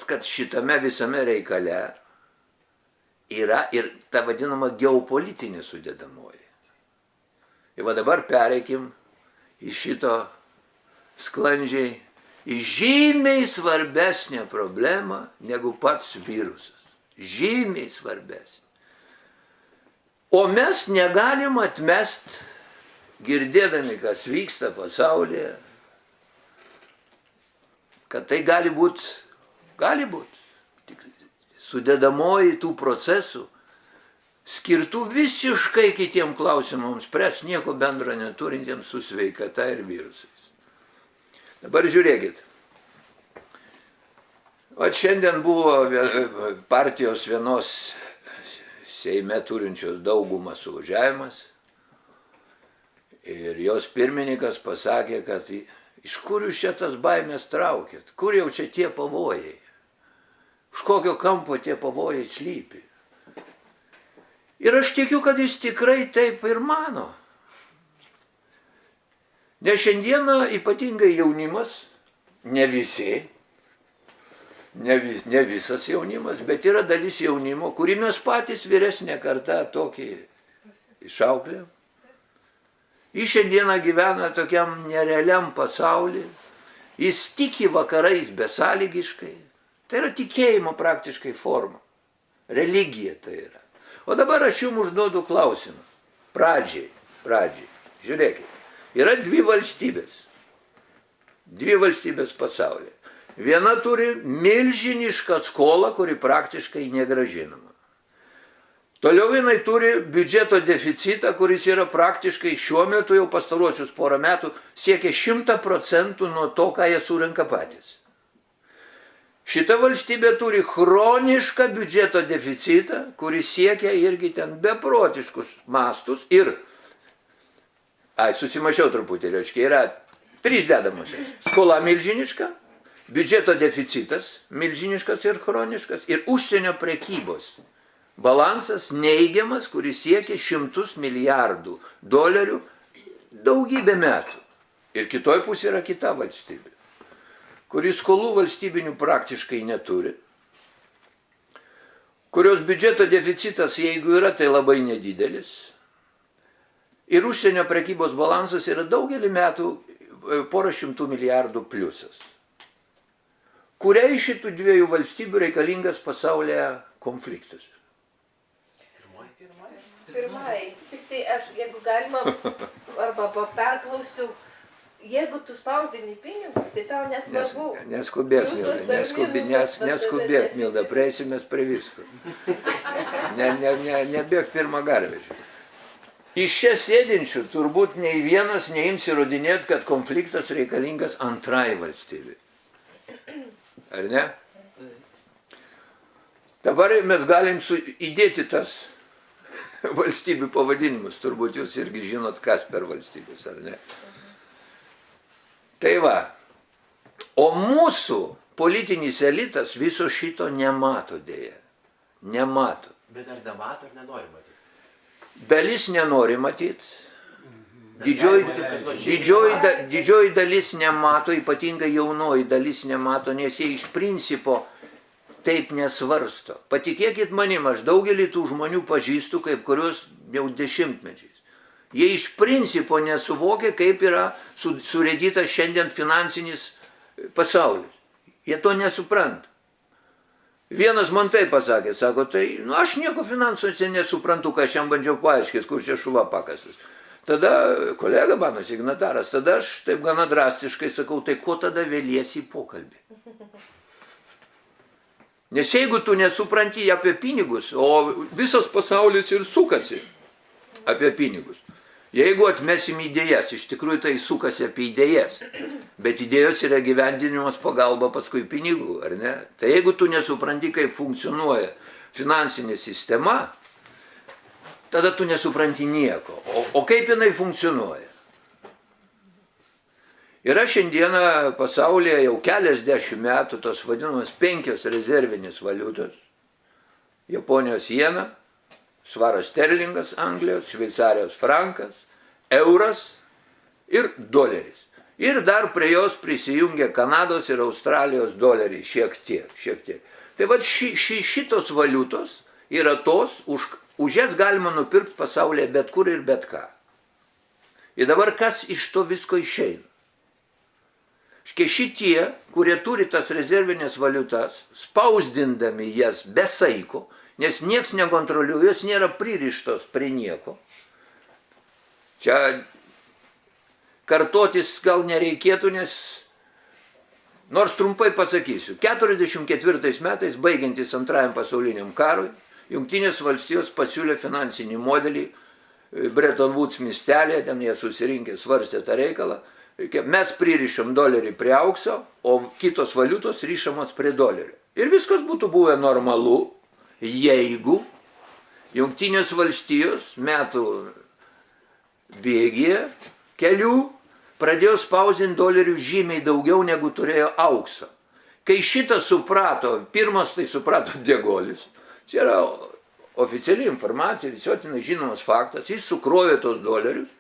kad šitame visame reikale yra ir ta vadinama geopolitinė sudėdamoji. Ir va dabar pereikim į šito sklandžiai į žymiai svarbesnę problemą negu pats virusas. Žymiai svarbesnė. O mes negalim atmest, girdėdami, kas vyksta pasaulyje, kad tai gali būt sudėdamoji tų procesų, skirtų visiškai kitiem klausimams spręs, nieko bendro neturintiems su sveikata ir virusais. Dabar žiūrėkit. O šiandien buvo partijos vienos Seime turinčios daugumą suvažiavimas ir jos pirmininkas pasakė, kad iš kur jūs čia tas baimės traukėt, kur jau čia tie pavojai, už kokio kampo tie pavojai slypi. Ir aš tikiu, kad jis tikrai taip ir mano. Nes šiandieną ypatingai jaunimas, ne visi, ne visas jaunimas, bet yra dalis jaunimo, kurį mes patys vyresnė karta tokį išauklėjom. Jis šiandieną gyvena tokiam nerealiam pasauly, jis tiki vakarais besąlygiškai, tai yra tikėjimo praktiškai forma, religija tai yra. O dabar aš jums užduodu klausimą, pradžiai, žiūrėkit. Yra dvi valstybės pasaulyje. Viena turi milžinišką skolą, kuri praktiškai negrąžinama. Toliau jinai turi biudžeto deficitą, kuris yra praktiškai šiuo metu jau pastaruosius porą metų siekia 100% nuo to, ką jie surenka patys. Šita valstybė turi chronišką biudžeto deficitą, kuris siekia irgi ten beprotiškus mastus ir susimašiau truputį, reiškia, yra 3 dedamosios. Skola milžiniška, biudžeto deficitas milžiniškas ir chroniškas ir užsienio prekybos balansas neigiamas, kuris siekia $100 milijardų daugybę metų. Ir kitoj pusė yra kita valstybė, kuri skolų valstybinių praktiškai neturi, kurios biudžeto deficitas, jeigu yra, tai labai nedidelis. Ir užsienio prekybos balansas yra daugelį metų porą šimtų milijardų pliusas. Kuriai šitų dviejų valstybių reikalingas pasaulyje konfliktas? Pirmai. Tik tai aš, jeigu galima, arba perklausiu, jeigu tu spausdini pinigus, tai tau nesvarbu. Neskubėk, Milda, priesimės prie visko. Nebėk pirmą garvežį. Iš čia sėdinčių turbūt nei vienas neims įrodinėti, kad konfliktas reikalingas antrai valstybei. Ar ne? Dabar mes galim įdėti tas valstybių pavadinimus. Turbūt jūs irgi žinot, kas per valstybės, ar ne? Tai va. O mūsų politinis elitas viso šito nemato dėja. Nemato. Bet ar nemato, ar nenori matyti? Dalis nenori matyti. Didžioji dalis nemato, ypatingai jaunoji dalis nemato, nes jie iš principo taip nesvarsto. Patikėkit manim, aš daugelį tų žmonių pažįstu, kaip kurios jau dešimtmečiais. Jie iš principo nesuvokia, kaip yra surėdytas šiandien finansinis pasaulis. Jie to nesupranta. Vienas man taip pasakė, sako, tai aš nieko finansuose nesuprantu, ką aš jam bandžiau paaiškės, kur čia šuva pakastas. Tada kolega mano signataras, tada aš taip gana drastiškai sakau, tai ko tada vėliesi į pokalbį? Nes jeigu tu nesupranti apie pinigus, o visas pasaulis ir sukasi apie pinigus, jeigu atmesim idėjas, iš tikrųjų tai sukasi apie idėjas, bet idėjos yra gyvendinimas pagalba paskui pinigų, ar ne? Tai jeigu tu nesupranti, kaip funkcionuoja finansinė sistema, tada tu nesupranti nieko. O kaip jinai funkcionuoja? Yra šiandieną pasaulyje jau keliasdešimt metų tos vadinamas 5 rezervinės valiutos. Japonijos jena, svaras sterlingas Anglijos, Šveicarijos frankas, euras ir doleris. Ir dar prie jos prisijungia Kanados ir Australijos doleriai šiek tiek. Tai vat šitos valiutos yra tos, už jas galima nupirkti pasaulyje bet kur ir bet ką. Ir dabar kas iš to visko išeina? Šitie, kurie turi tas rezervinės valiutas, spausdindami jas be saiko, nes nieks nekontroliuoja, jos nėra pririštos prie nieko. Čia kartotis gal nereikėtų, nes, nors trumpai pasakysiu, 1944 metais, baigiantis Antrajam pasauliniam karui, Jungtinės valstijos pasiūlė finansinį modelį Bretton Woods miestelėje, ten jie susirinkė, svarstė tą reikalą. Mes pririšam dolerį prie aukso, o kitos valiutos rišamos prie dolerio. Ir viskas būtų buvę normalu, jeigu Jungtinės valstijos metų bėgyje kelių pradėjo spausdinti dolerių žymiai daugiau negu turėjo aukso. Kai šitą suprato, pirmas tai suprato De Gaullis, čia yra oficiali informacija, visuotinai žinomas faktas, jis sukrovė tos dolerius,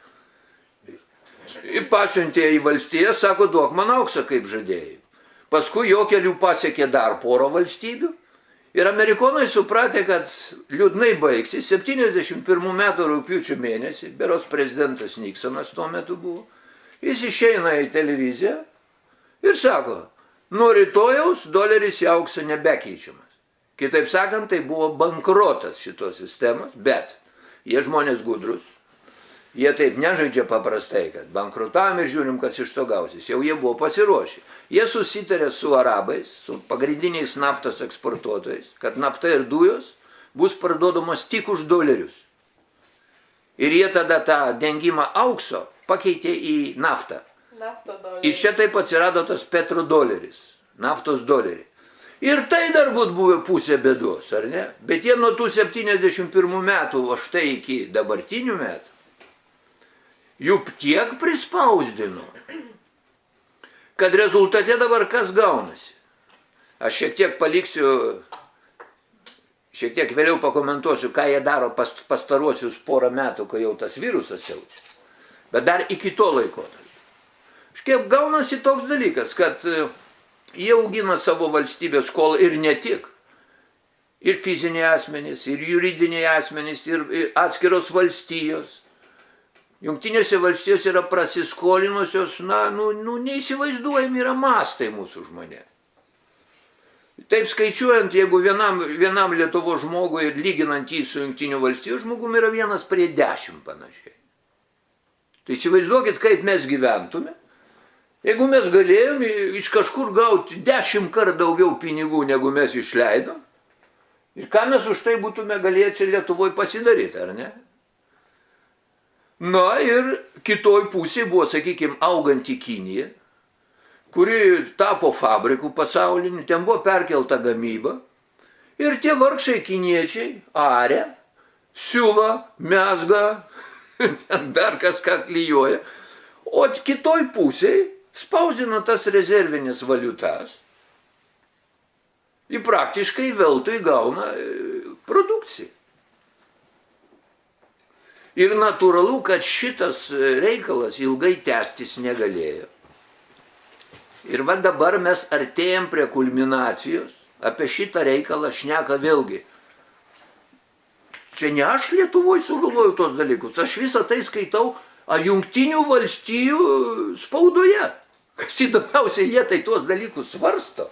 ir pasiuntė į valstiją, sako, duok man auksą kaip žadėjai. Paskui jo kelių pasiekė dar porą valstybių ir amerikonai supratė, kad liūdnai baigsis. 71 metų rugpjūčio mėnesį, berods prezidentas Niksonas tuo metu buvo, jis išeina į televiziją ir sako, nuo rytojaus doleris į auksą nebekeičiamas. Kitaip sakant, tai buvo bankrotas šitos sistemos, bet jie žmonės gudrus. Jie taip nežaidžia paprastai, kad bankrutavom ir žiūrim, kas iš to gausis. Jau jie buvo pasiruošę. Jie susitarė su arabais, su pagrindiniais naftos eksportuotojais, kad nafta ir dujos bus parduodamos tik už dolerius. Ir jie tada tą dengimą aukso pakeitė į naftą. Ir čia taip atsirado tas petrodoleris, naftos dolerį. Ir tai dar būtų buvę pusė bėdos, ar ne? Bet jie nuo tų 71 metų, o štai iki dabartinių metų, juk tiek prispausdino, kad rezultate dabar kas gaunasi. Aš šiek tiek paliksiu, šiek tiek vėliau pakomentuosiu, ką jie daro pastaruosius porą metų, kai jau tas virusas siaučia. Bet dar iki to laikotarpio. Šiek gaunasi toks dalykas, kad jie augina savo valstybės skolą ir ne tik. Ir fiziniai asmenys, ir juridiniai asmenys, ir atskiros valstijos. Jungtinėse valstijos yra prasiskolinusios, neįsivaizduojami yra mastai mūsų žmonė. Taip skaičiuojant, jeigu vienam Lietuvos žmogui ir lyginant jį su Jungtinių valstijų žmogumi yra 1:10 panašiai. Tai įsivaizduokit, kaip mes gyventume. Jeigu mes galėjom iš kažkur gauti 10 kartų daugiau pinigų, negu mes išleidom, ir ką mes už tai būtume galėję čia Lietuvoje pasidaryti, ar ne? Na ir kitoj pusėje buvo, sakykime, auganti Kinija, kuri tapo fabrikų pasauliniu, ten buvo perkelta gamyba, ir tie vargšai kiniečiai aria, siuva, mezga, dar kažką klijuoja, o kitoj pusėje spausdina tas rezervinės valiutas ir praktiškai veltui gauna produkciją. Ir natūralu, kad šitas reikalas ilgai tęstis negalėjo. Ir va dabar mes artėjam prie kulminacijos, apie šitą reikalą šneka vėlgi. Čia ne aš Lietuvoje sugalvoju tos dalykus, aš visą tai skaitau Jungtinių valstijų spaudoje. Kas įdomiausia, jie tai tuos dalykus svarsto.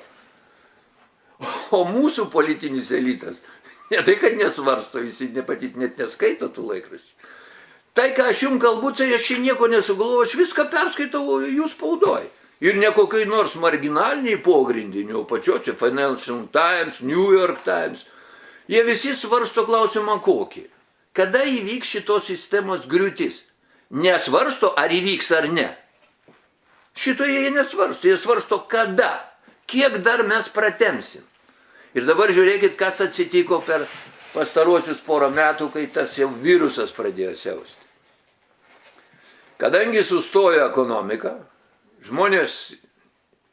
O mūsų politinis elitas, ne tai, kad nesvarsto, visi net neskaito tų laikraščių. Tai, ką aš jums kalbu, tai aš čia nieko nesugalvoju, aš viską perskaitau jų spaudoj. Ir ne kokiai nors marginaliniai pogrindiniai, o pačiose Financial Times, New York Times. Jie visi svarsto klausimą kokį. Kada įvyks šitos sistemos griūtis? Nesvarsto, ar įvyks ar ne. Šitoje jie nesvarsto, jie svarsto kada, kiek dar mes pratemsim. Ir dabar žiūrėkit, kas atsitiko per pastaruosius porą metų, kai tas jau virusas pradėjo siausti. Kadangi sustojo ekonomika, žmonės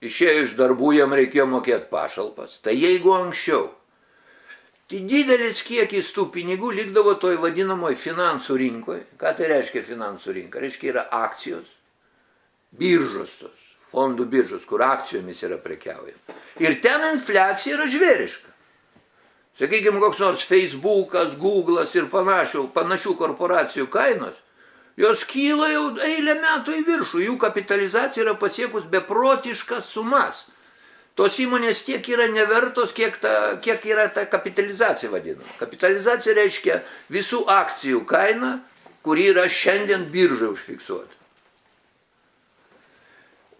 išėjo iš darbų, jiem reikėjo mokėti pašalpas, tai jeigu anksčiau, tai didelis kiekis tų pinigų likdavo toj vadinamoj finansų rinkoje. Ką tai reiškia finansų rinka? Reiškia yra akcijos, biržos tos, fondų biržos, kur akcijomis yra prekiaujama. Ir ten infliacija yra žvėriška. Sakykime, koks nors Facebookas, Google'as ir panašių korporacijų kainos, jos kyla jau eilę metų į viršų, jų kapitalizacija yra pasiekus beprotiškas sumas. Tos įmonės tiek yra nevertos, kiek yra ta kapitalizacija vadinama. Kapitalizacija reiškia visų akcijų kaina, kuri yra šiandien biržai užfiksuota.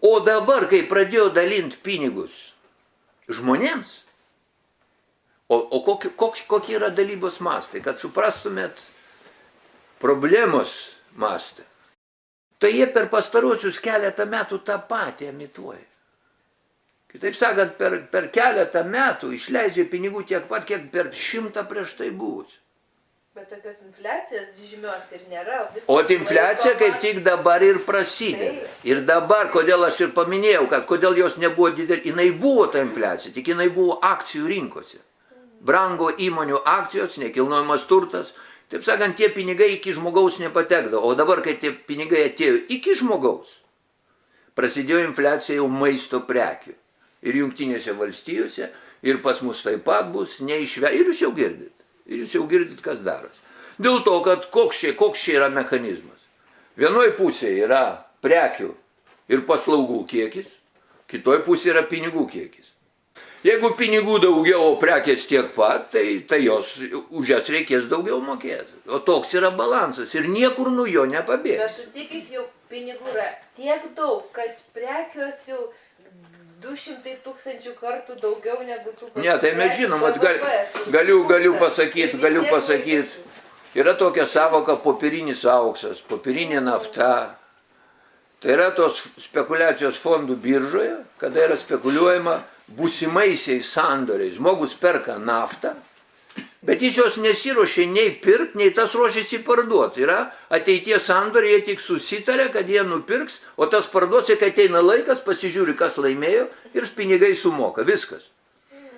O dabar, kai pradėjo dalinti pinigus žmonėms, o kokie yra dalybos mastai, kad suprastumėt problemos mastą, tai jie per pastaruosius keletą metų tą patį emituoja. Kitaip sakant, per keletą metų išleidžia pinigų tiek pat, kiek per 100 prieš tai buvus. Bet tokios infliacijos žymios ir nėra. O infliacija kaip tik dabar ir prasideda. Ir dabar, kodėl aš ir paminėjau, kad kodėl jos nebuvo didelė, jinai buvo ta infliacija, tik jinai buvo akcijų rinkose. Brango įmonių akcijos, nekilnojamas turtas, taip sakant, tie pinigai iki žmogaus nepatekdavo. O dabar, kai tie pinigai atėjo iki žmogaus, prasidėjo infliacija jau maisto prekių. Ir Jungtinėse valstijose, ir pas mus taip pat bus, ir jūs jau girdit. Ir jūs jau girdit, kas daros. Dėl to, kad koks čia yra mechanizmas. Vienoj pusėje yra prekių ir paslaugų kiekis, kitoj pusėje yra pinigų kiekis. Jeigu pinigų daugiau, o prekės tiek pat, tai už jas reikės daugiau mokėti. O toks yra balansas ir niekur nuo jo nepabėgs. Bet sutikit, jau pinigų yra tiek daug, kad prekios jau 200 000 kartų daugiau negu tų pačių. Ne, tai mes žinom, galiu pasakyti, yra tokia savoka popierinis auksas, popierinė nafta. Tai yra tos spekulacijos fondų biržoje, kada yra spekuliuojama būsimaisiais sandoriais. Žmogus perka naftą, bet jis jos nesiruošia nei pirkti, nei tas ruošiasi parduoti. Yra ateities sandoriai, jie tik susitarė, kad jie nupirks, o tas parduos, kai ateina laikas, pasižiūri, kas laimėjo ir pinigai sumoka. Viskas.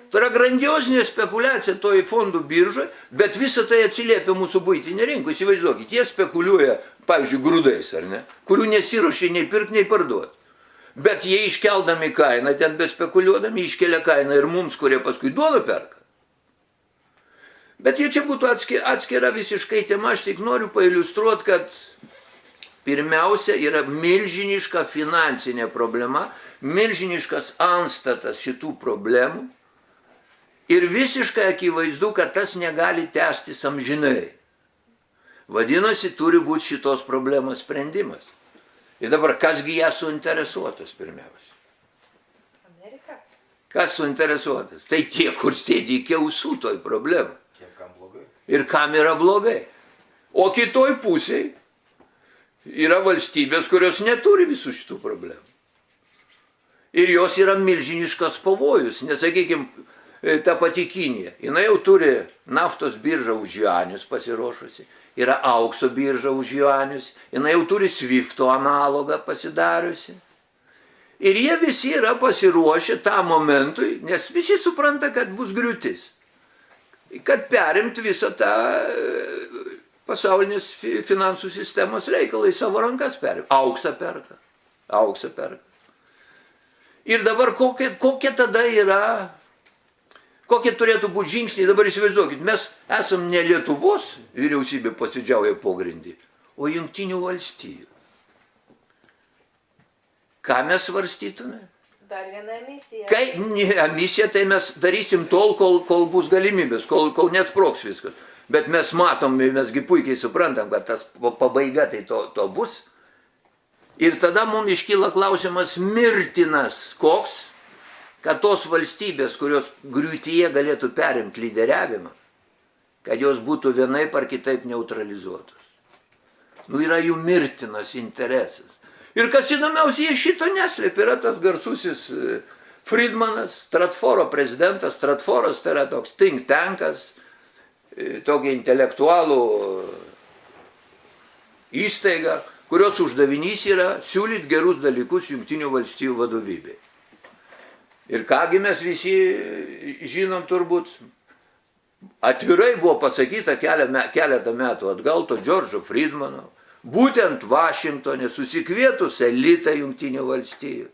Tai yra grandiozinė spekulacija toj fondų biržoje, bet visą tai atsiliepia mūsų buitinė rinka. Įsivaizduokit, jie spekuliuoja, pavyzdžiui, grūdais, ar ne, kurių nesiruošia nei pirkti, nei parduoti. Bet jie iškeldami kainą, ten bespekuliuodami, iškelia kainą ir mums, kurie paskui duoną perka. Bet jie čia būtų atskira visiškai tema, aš tik noriu pailiustruoti, kad pirmiausia yra milžiniška finansinė problema, milžiniškas antstatas šitų problemų ir visiškai akivaizdu, kad tas negali tęstis amžinai. Vadinasi, turi būti šitos problemos sprendimas. Ir dabar, kasgi ją suinteresuotas pirmiausia? Amerika. Kas suinteresuotas? Tai tie, kur sėdi iki ausų toj problemą. Ir kam yra blogai. O kitoj pusėje yra valstybės, kurios neturi visų šitų problemų. Ir jos yra milžiniškas pavojus. Nesakykime, ta pati Kinija. Jinai jau turi naftos biržą už juanius pasiruošusi. Yra aukso birža už juanius. Jinai jau turi Swifto analogą pasidariusi. Ir jie visi yra pasiruošę tam momentui, nes visi supranta, kad bus griūtis. Kad perimti visą tą pasaulinės finansų sistemos reikalą į savo rankas perimti. Auksą perka. Ir dabar kokie tada yra, kokie turėtų būti žingsniai, dabar įsivaizduokit, mes esam ne Lietuvos vyriausybė posėdžiauja pogrindį, o Jungtinių valstijų. Ką mes svarstytume? Dar viena emisija. Emisiją tai mes darysim tol, kol bus galimybės, kol nesproks viskas. Bet mes matom, mesgi puikiai suprantam, kad tas pabaiga tai to bus. Ir tada mums iškyla klausimas mirtinas koks, kad tos valstybės, kurios griūtyje galėtų perimti lyderiavimą, kad jos būtų vienaip ar kitaip neutralizuotos. Yra jų mirtinas interesas. Ir kas įdomiausia, jie šito neslėpia, yra tas garsusis Friedmanas, Stratforo prezidentas. Stratforas tai yra toks think tankas, tokia intelektualų įstaiga, kurios uždavinys yra siūlyti gerus dalykus Jungtinių valstijų vadovybei. Ir kągi mes visi žinom turbūt, atvirai buvo pasakyta keletą metų atgal to Džordžo Friedmano, būtent Vašingtone susikvietus elitą Jungtinių valstijų.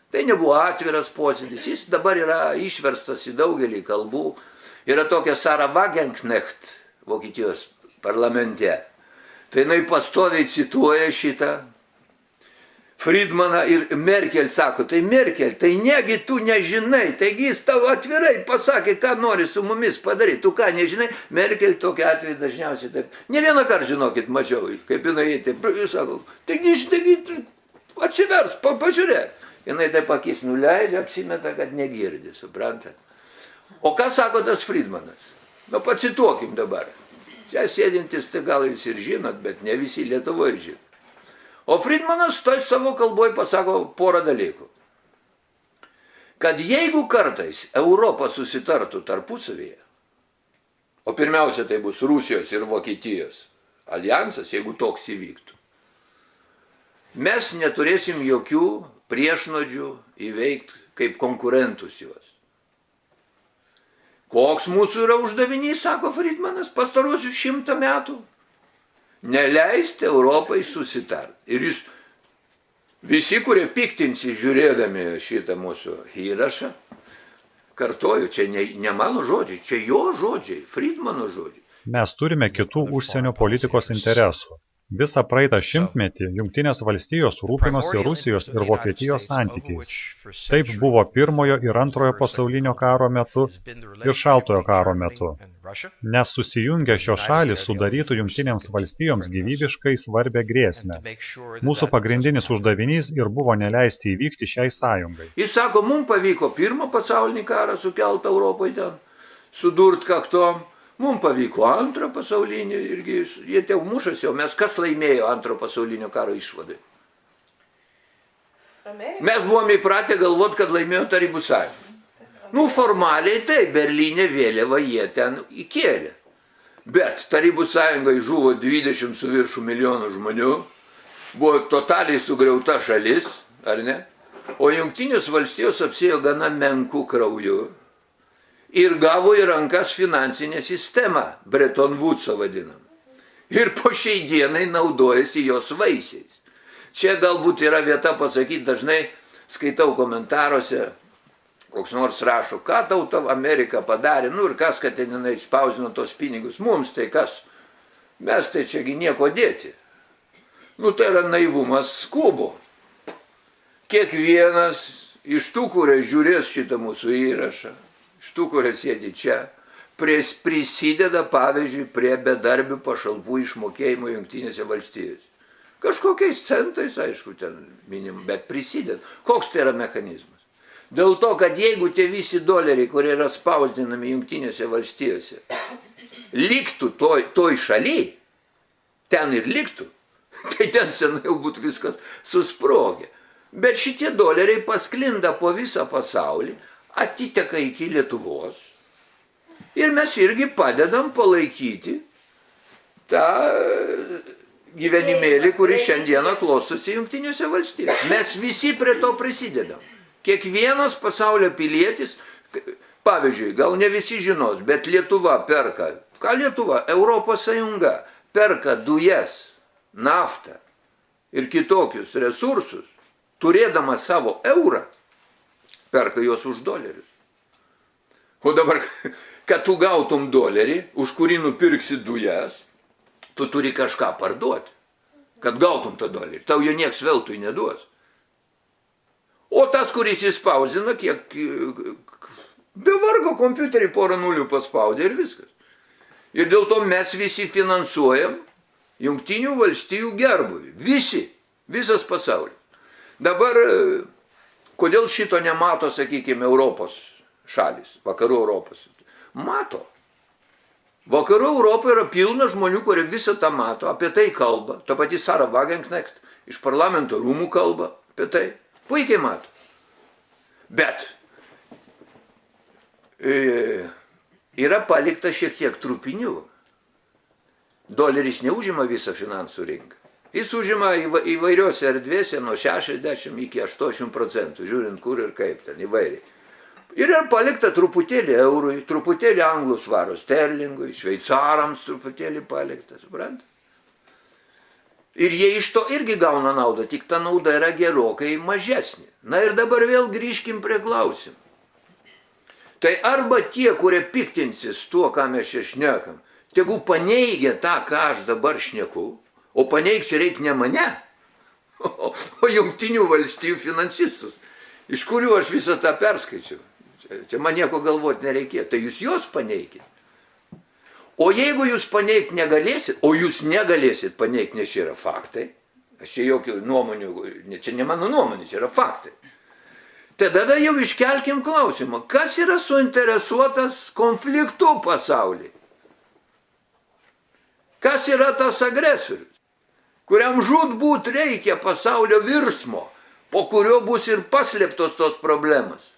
Tai nebuvo atviras posėdis, jis dabar yra išverstas į daugelį kalbų. Yra tokia Sara Wagenknecht Vokietijos parlamente. Tai jinai pastoviai cituoja šitą Friedmaną ir Merkel sako, tai Merkel, tai negi tu nežinai, taigi jis tavo atvirai pasakė, ką nori su mumis padaryti, tu ką nežinai, Merkel tokia atveju dažniausiai taip, ne vieną kartą žinokit mačiau, kaip jinai taip, jis sako, taigi atsivers, pažiūrėk. Jinai taip akis nuleidžia, apsimeta, kad negirdi, suprantat. O ką sako tas Friedmanas? Nu, pacituokim dabar. Čia sėdintis, tai gal jūs ir žinot, bet ne visi Lietuvoje žino. O Friedmanas toj savo kalboj pasako porą dalykų. Kad jeigu kartais Europa susitartų tarpusavyje, o pirmiausia tai bus Rusijos ir Vokietijos aljansas, jeigu toks įvyktų, mes neturėsim jokių priešnodžių įveikti kaip konkurentus juos. Koks mūsų yra uždavinys, sako Friedmanas, pastaruosius 100 metų? Neleisti Europai susitarti. Ir jūs visi, kurie piktinsi žiūrėdami šitą mūsų įrašą, kartoju, čia ne mano žodžiai, čia jo žodžiai, Friedmano žodžiai. Mes turime kitų užsienio politikos interesų. Visą praeitą šimtmetį Jungtinės valstijos rūpinosi Rusijos ir Vokietijos santykiais. Taip buvo Pirmojo ir Antrojo pasaulinio karo metu ir Šaltojo karo metu. Nes susijungę šios šalys sudarytų Jungtinėms valstijoms gyvybiškai svarbę grėsmę. Mūsų pagrindinis uždavinys ir buvo neleisti įvykti šiai sąjungai. Jis sako, mums pavyko Pirmą pasaulinį karą sukeltą Europoje ten, sudurt kaktom. Mums pavyko Antrą pasaulinį, irgi jie ten mušasi, o mes kas laimėjo Antro pasaulinio karo išvadai? Mes buvome įpratę galvoti, kad laimėjo Tarybų sąjunga. Nu, formaliai tai, Berlyne vėliavą jie ten įkėlė. Bet Tarybų sąjungai žuvo 20 su viršų milijonų žmonių, buvo totaliai sugriauta šalis, ar ne? O Jungtinės valstijos apsėjo gana menkų krauju. Ir gavo į rankas finansinę sistemą, Bretton Woodso vadinamą. Ir po šiai dienai naudojasi jos vaisiais. Čia galbūt yra vieta pasakyti, dažnai skaitau komentaruose, koks nors rašo, ką tauta Amerika padarė, nu ir kas, kad ten jinai spausino tos pinigus, mums tai kas, mes tai čiagi nieko dėti. Nu tai yra naivumas skubo. Kiekvienas iš tų, kurie žiūrės šitą mūsų įrašą, iš tų, kurie sėdi čia, prisideda, pavyzdžiui, prie bedarbių pašalpų išmokėjimo Jungtinėse valstijose. Kažkokiais centais, aišku, ten minim, bet prisideda. Koks tai yra mechanizmas? Dėl to, kad jeigu tie visi doleriai, kurie yra spausdinami Jungtinėse valstijose, liktų toj šaly, ten ir liktų, tai ten senai jau būtų viskas susprogę. Bet šitie doleriai pasklinda po visą pasaulį, atiteka iki Lietuvos ir mes irgi padedam palaikyti tą gyvenimėlį, kuris šiandieną klostosi Jungtinėse valstijose. Mes visi prie to prisidedam. Kiekvienas pasaulio pilietis, pavyzdžiui, gal ne visi žinos, bet Lietuva perka, ką Lietuva, Europos Sąjunga, perka dujas, naftą ir kitokius resursus, turėdama savo eurą, perka juos už dolerius. O dabar, kad tu gautum dolerį, už kurį nupirksi dujas, tu turi kažką parduoti, kad gautum tą dolerį. Tau jo nieks veltui neduos. O tas, kuris įspausdina, kiek be vargo kompiuterį porą nulių paspaudė ir viskas. Ir dėl to mes visi finansuojam Jungtinių valstijų gerbūvį. Visi, visas pasaulis. Dabar kodėl šito nemato, sakykime, Europos šalis, vakarų Europos? Mato. Vakarų Europoje yra pilna žmonių, kurie visą tą mato, apie tai kalba. Ta pati Sara Wagenknecht iš parlamento rūmų kalba apie tai. Puikiai mato. Bet yra palikta šiek tiek trupinių. Doleris neužima visą finansų rinką. Jis užima įvairiose erdvėse nuo 60 iki 80%, žiūrint kur ir kaip ten įvairiai. Ir yra palikta truputėlį eurui, truputėlį anglų svaro sterlingui, šveicarams truputėlį palikta, suprantate? Ir jie iš to irgi gauna naudą, tik ta nauda yra gerokai mažesnė. Na ir dabar vėl grįžkim prie klausimų. Tai arba tie, kurie piktinsis tuo, ką mes čia šnekam, tegu paneigia tą, ką aš dabar šneku, o paneigti reikia ne mane, o Jungtinių valstijų finansistus, iš kurių aš visą tą perskaičiau. Čia man nieko galvoti nereikėjo, tai jūs juos paneigit. O jeigu jūs paneigti negalėsit, o jūs negalėsit paneigti, nes čia yra faktai, aš čia jokių nuomonių, čia ne mano nuomonė, čia yra faktai. Tai tada jau iškelkim klausimą, kas yra suinteresuotas konfliktu pasaulyje? Kas yra tas agresorius, kuriam žūtbūt reikia pasaulio virsmo, po kurio bus ir paslėptos tos problemas?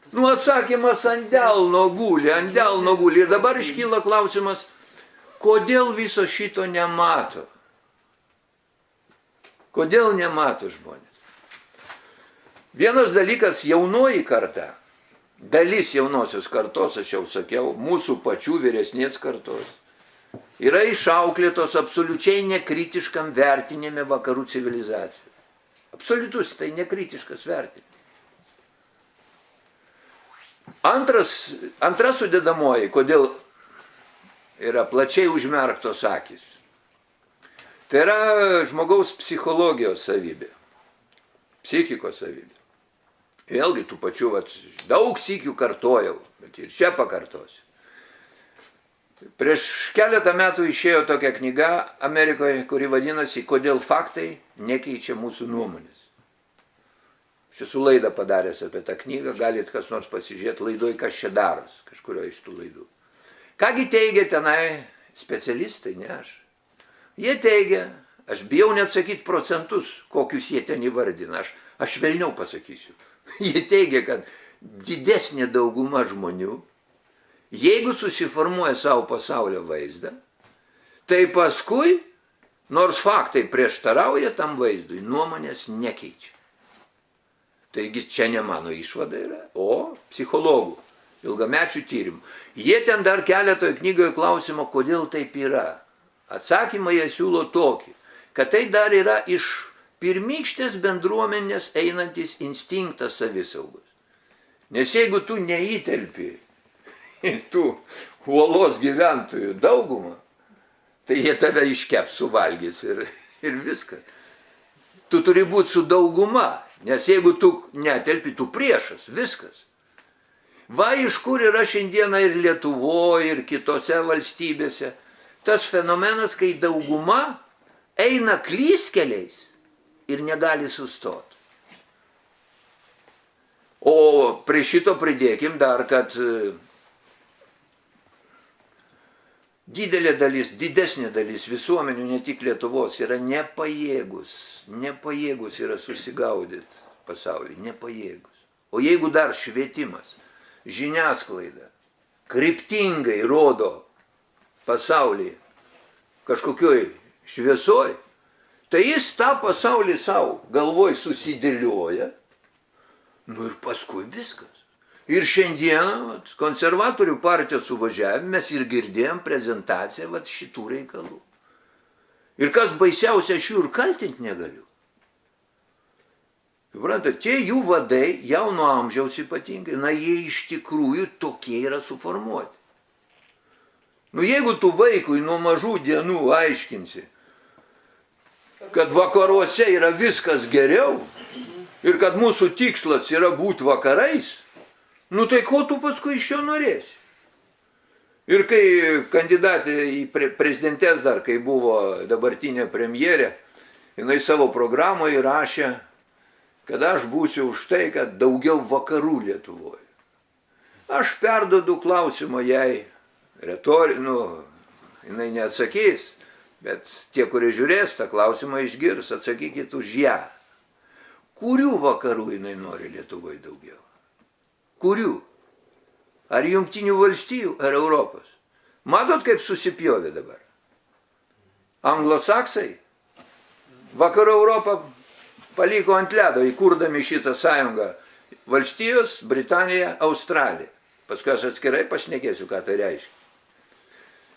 Nu, atsakymas ant delno guli. Ir dabar iškyla klausimas, kodėl viso šito nemato? Kodėl nemato žmonės? Vienas dalykas, jaunoji karta, dalis jaunosios kartos, aš jau sakiau, mūsų pačių vyresnės kartos, yra išauklėtos absoliučiai nekritiškam vertinime vakarų civilizacijų. Absoliutus, tai nekritiškas vertinimas. Antra sudedamoji, kodėl yra plačiai užmerktos akys. Tai yra žmogaus psichologijos savybė, psichikos savybė. Vėlgi tų pačių, daug sykių kartojau, bet ir čia pakartosiu. Prieš keletą metų išėjo tokia knyga Amerikoje, kuri vadinasi "Kodėl faktai nekeičia mūsų nuomonės". Aš esu laidą padaręs apie tą knygą, galit kas nors pasižiūrėti laidoj, kas čia daros, kažkurio iš tų laidų. Kągi teigia tenai specialistai, ne aš. Jie teigia, aš bijau net sakyti procentus, kokius jie ten įvardina, aš švelniau pasakysiu. Jie teigia, kad didesnė dauguma žmonių, jeigu susiformuoja savo pasaulio vaizdą, tai paskui, nors faktai prieštarauja tam vaizdui, nuomonės nekeičia. Taigi čia ne mano išvada yra, o psichologų, ilgamečių tyrimų. Jie ten dar keletoje knygoje klausimą, kodėl taip yra. Atsakymą jie siūlo tokį, kad tai dar yra iš pirmykštės bendruomenės einantis instinktas savisaugos. Nes jeigu tu neįtelpi į tų uolos gyventojų daugumą, tai jie tave iškeps, suvalgys ir viskas. Tu turi būti su dauguma. Nes jeigu tu netelpi, tu priešas, viskas. Va iš kur yra šiandieną ir Lietuvoje, ir kitose valstybėse. Tas fenomenas, kai dauguma eina klystkeliais ir negali sustoti. O prie šito pridėkim dar, kad didelė dalis, didesnė dalis visuomenių, ne tik Lietuvos, yra nepajėgus yra susigaudyti pasaulį, nepajėgus. O jeigu dar švietimas, žiniasklaida kryptingai rodo pasaulį kažkokioj šviesoj, tai jis tą pasaulį savo galvoj susidėlioja, nu ir paskui viskas. Ir šiandieną konservatorių partijos suvažiavime mes ir girdėjom prezentaciją šitų reikalų. Ir kas baisiausia, aš jų ir kaltinti negaliu. Suprantate, tie jų vadai, jauno amžiaus ypatingai, na jie iš tikrųjų tokie yra suformuoti. Nu jeigu tu vaikui nuo mažų dienų aiškinsi, kad vakaruose yra viskas geriau ir kad mūsų tikslas yra būti vakarais, nu tai ko tu paskui iš jo norėsi? Ir kai kandidatė į prezidentės dar, kai buvo dabartinė premjerė, jinai savo programoje rašė, kad aš būsiu už tai, kad daugiau vakarų Lietuvoje. Aš perduodu klausimą jai, jinai neatsakys, bet tie, kurie žiūrės, tą klausimą išgirs, atsakykit už ją. Kurių vakarų jinai nori Lietuvoje daugiau? Kurių? Ar Jungtinių valstijų, ar Europos? Matot, kaip susipjovė dabar? Anglosaksai vakarų Europą paliko ant ledo, įkurdami šitą sąjungą. Valstijos, Britanija, Australija. Paskui aš atskirai pašnekėsiu, ką tai reiškia.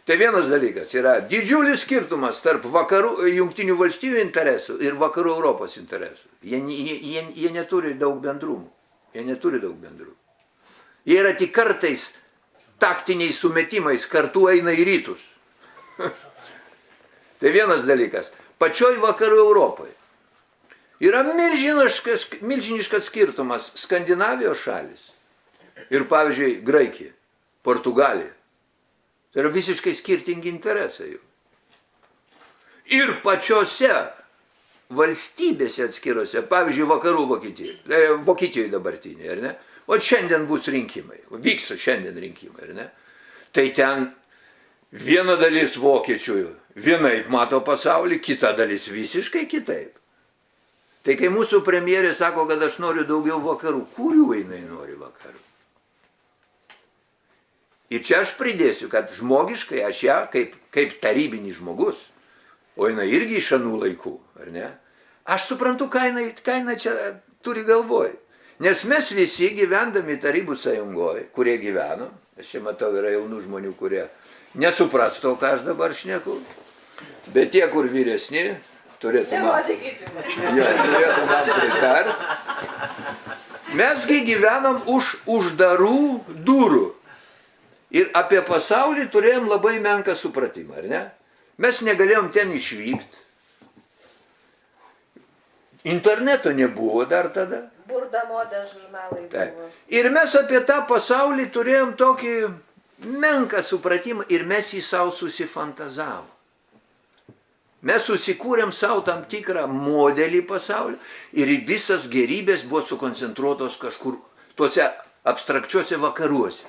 Tai vienas dalykas yra didžiulis skirtumas tarp Jungtinių valstybių interesų ir vakarų Europos interesų. Jie neturi daug bendrumų. Jie yra tik kartais taktiniais sumetimais kartu eina į rytus. Tai vienas dalykas. Pačioj vakarų Europoje yra milžiniškas skirtumas Skandinavijos šalis ir, pavyzdžiui, Graikija, Portugalija. Tai yra visiškai skirtingi interesai jų. Ir pačiose valstybėse atskirose, pavyzdžiui, vakarų Vokietijoje dabartinė, ar ne? O šiandien bus rinkimai, vyksta šiandien rinkimai, ar ne? Tai ten viena dalis vokiečių vienaip mato pasaulį, kita dalis visiškai kitaip. Tai kai mūsų premjerė sako, kad aš noriu daugiau vakarų, kurių jinai nori vakarų? Ir čia aš pridėsiu, kad žmogiškai aš ją, kaip tarybinį žmogus, o jinai irgi iš anų laikų, ar ne? Aš suprantu, ką jinai čia turi galvoj. Nes mes visi gyvendami Tarybų sąjungoje, kurie gyveno, aš čia matau, yra jaunų žmonių, kurie nesupras to, ką aš dabar šneku, bet tie, kur vyresni, turėtų man pritarti. Mesgi gyvenam už uždarų durų. Ir apie pasaulį turėjom labai menką supratimą, ar ne? Mes negalėjom ten išvykti. Interneto nebuvo dar tada. Burda modė žurnalai buvo. Ir mes apie tą pasaulį turėjom tokį menką supratimą ir mes jį savo susifantazavom. Mes susikūrėm savo tam tikrą modelį pasaulio ir visas gerybės buvo sukoncentruotos kažkur tuose abstrakčiuose vakaruose.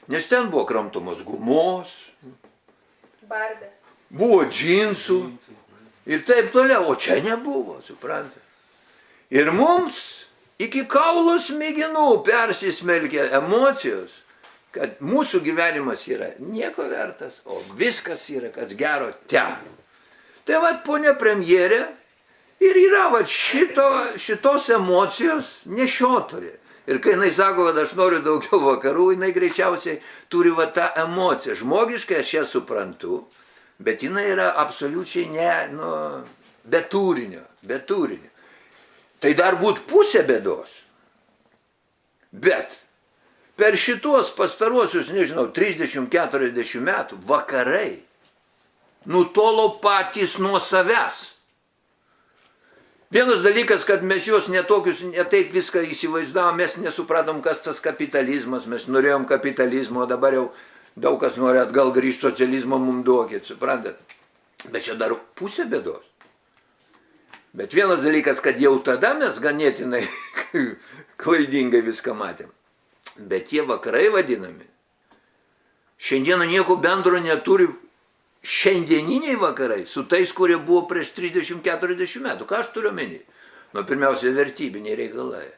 Nes ten buvo kramtomos gumos, Barbės. Buvo džinsų ir taip toliau, o čia nebuvo, suprantate. Ir mums iki kaulų smegenų persismelkė emocijos, kad mūsų gyvenimas yra nieko vertas, o viskas yra, kas gero ten. Tai vat, ponia premjerė, ir yra vat šitos emocijos nešiotoje. Ir kai jinai sako, kad aš noriu daugiau vakarų, jinai greičiausiai turi va tą emociją. Žmogiškai aš ją suprantu, bet jinai yra absoliučiai be turinio. Tai dar būt pusė bėdos. Bet per šitos pastaruosius, 30-40 metų vakarai nutolo patys nuo savęs. Vienas dalykas, kad mes juos netaip viską įsivaizdavom, mes nesupratom, kas tas kapitalizmas, mes norėjom kapitalizmo, o dabar jau daug kas nori atgal grįžti socializmo mums duokit, suprantat? Bet čia dar pusė bėdos. Bet vienas dalykas, kad jau tada mes ganėtinai klaidingai viską matėm. Bet tie vakarai vadinami, šiandieną nieko bendro neturi šiandieniniai vakarai su tais, kurie buvo prieš 30-40 metų. Ką aš turiu omeny? Pirmiausia, vertybiniai reikalai.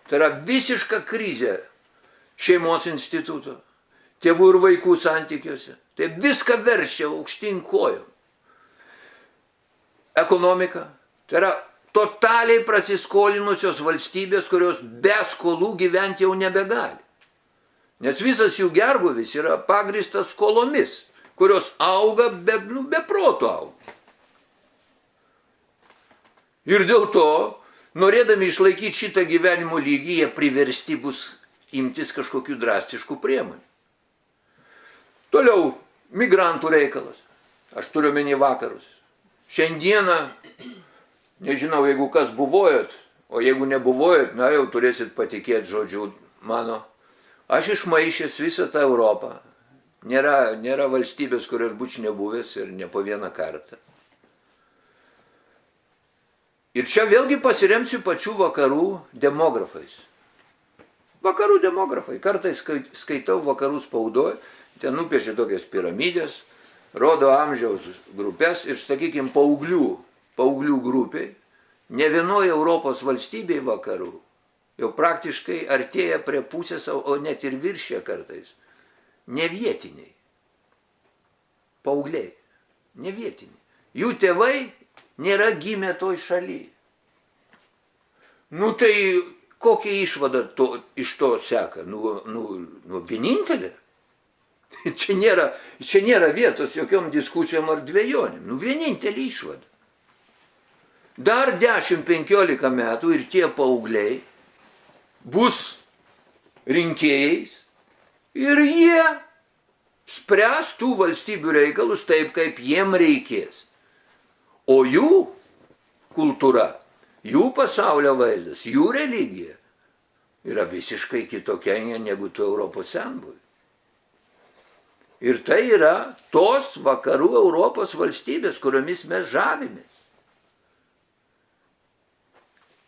Tai yra visiška krizė šeimos instituto, tėvų ir vaikų santykiuose. Tai viską verčia aukštyn kojom. Ekonomika. Tai yra totaliai prasiskolinusios valstybės, kurios be skolų gyventi jau nebegali. Nes visas jų gerbūvis yra pagristas skolomis, kurios auga be proto auga. Ir dėl to, norėdami išlaikyti šitą gyvenimo lygį, jie priversti bus imtis kažkokių drastiškų priemonių. Toliau, migrantų reikalas. Aš turiu omeny vakarus. Šiandieną, nežinau, jeigu kas buvojot, o jeigu nebuvojot, jau turėsit patikėti žodžiu mano. Aš išmaišęs visą tą Europą. Nėra valstybės, kurios būčiau nebuvęs ir ne po vieną kartą. Ir čia vėlgi pasiremsiu pačių vakarų demografais. Vakarų demografai. Kartais skaitau vakarų spaudoje, ten nupiešia tokias piramidės, rodo amžiaus grupės ir, sakykime, paauglių grupiai, ne vienoje Europos valstybėje vakarų, jau praktiškai artėja prie pusės, o net ir viršė kartais. Nevietiniai. Paaugliai. Nevietiniai. Jų tėvai nėra gimę toj šaly. Tai kokia išvada iš to seka? Vienintelė. Čia nėra vietos jokiom diskusijom ar dvejonėm. Nu, vienintelį išvadą. Dar 10-15 metų ir tie paaugliai bus rinkėjais ir jie spręs tų valstybių reikalus taip, kaip jiem reikės. O jų kultūra, jų pasaulio vaizdas, jų religija yra visiškai kitokia negu tu Europos senbuvį. Ir tai yra tos vakarų Europos valstybės, kuriomis mes žavimės.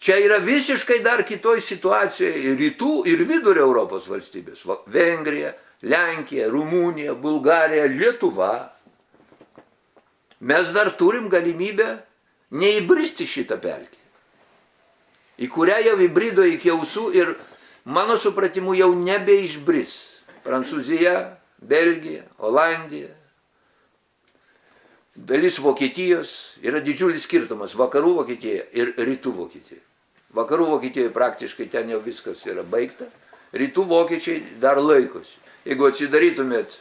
Čia yra visiškai dar kitoj situacijoje rytų ir vidurio Europos valstybės. Vengrija, Lenkija, Rumunija, Bulgarija, Lietuva. Mes dar turim galimybę neįbristi šitą pelkę, į kurią jau įbrido iki ausų ir mano supratimu jau nebeišbris. Prancūzija, Belgija, Olandija, dalis Vokietijos, yra didžiulis skirtumas vakarų Vokietija ir rytų Vokietija. Vakarų Vokietijoje praktiškai ten jau viskas yra baigta, rytų vokiečiai dar laikosi. Jeigu atsidarytumėt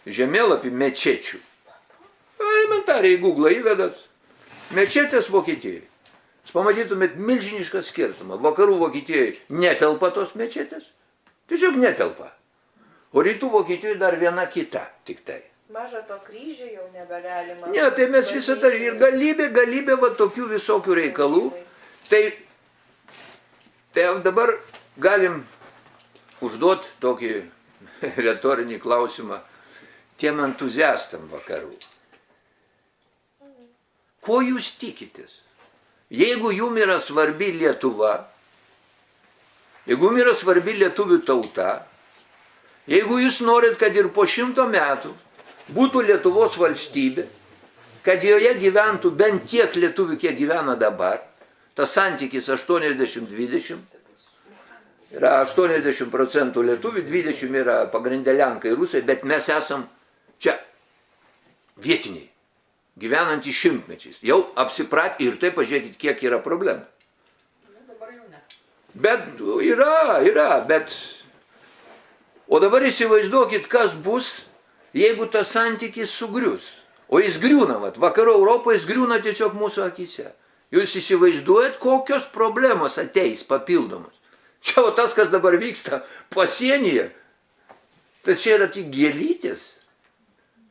žemėlapį mečečių, elementariai į Google įvedat, mečetės Vokietijoje, jūs pamatytumėt milžinišką skirtumą. Vakarų Vokietijoje netelpa tos mečetės, tiesiog netelpa. O rytų Vokietijoje dar viena kita tik tai. Maža to kryžių jau nebegalima. Ne, tai mes visą tai ir galybė va tokių visokių reikalų. Tai dabar galim užduoti tokį retorinį klausimą tiem entuziastam vakarų. Ko jūs tikitės? Jeigu jum yra svarbi Lietuva, jeigu jum yra svarbi lietuvių tauta, jeigu jūs norit, kad ir po 100 metų būtų Lietuvos valstybė, kad joje gyventų bent tiek lietuvių, kiek gyvena dabar, tas santykis 80-20, yra 80% lietuvių, 20 yra pagrindę lenkai, rusai, bet mes esam čia vietiniai, gyvenantys šimtmečiais. Jau apsipratę ir tai pažiūrėkit, kiek yra problemų. Dabar jau ne. Bet yra, bet... O dabar įsivaizduokit, kas bus, jeigu tas santykis sugrius. O jis griūna, vakarų Europoje jis griūna tiesiog mūsų akise. Jūs įsivaizduojat, kokios problemos ateis papildomos. Čia o tas, kas dabar vyksta pasienyje, tai čia yra tik gėlytės.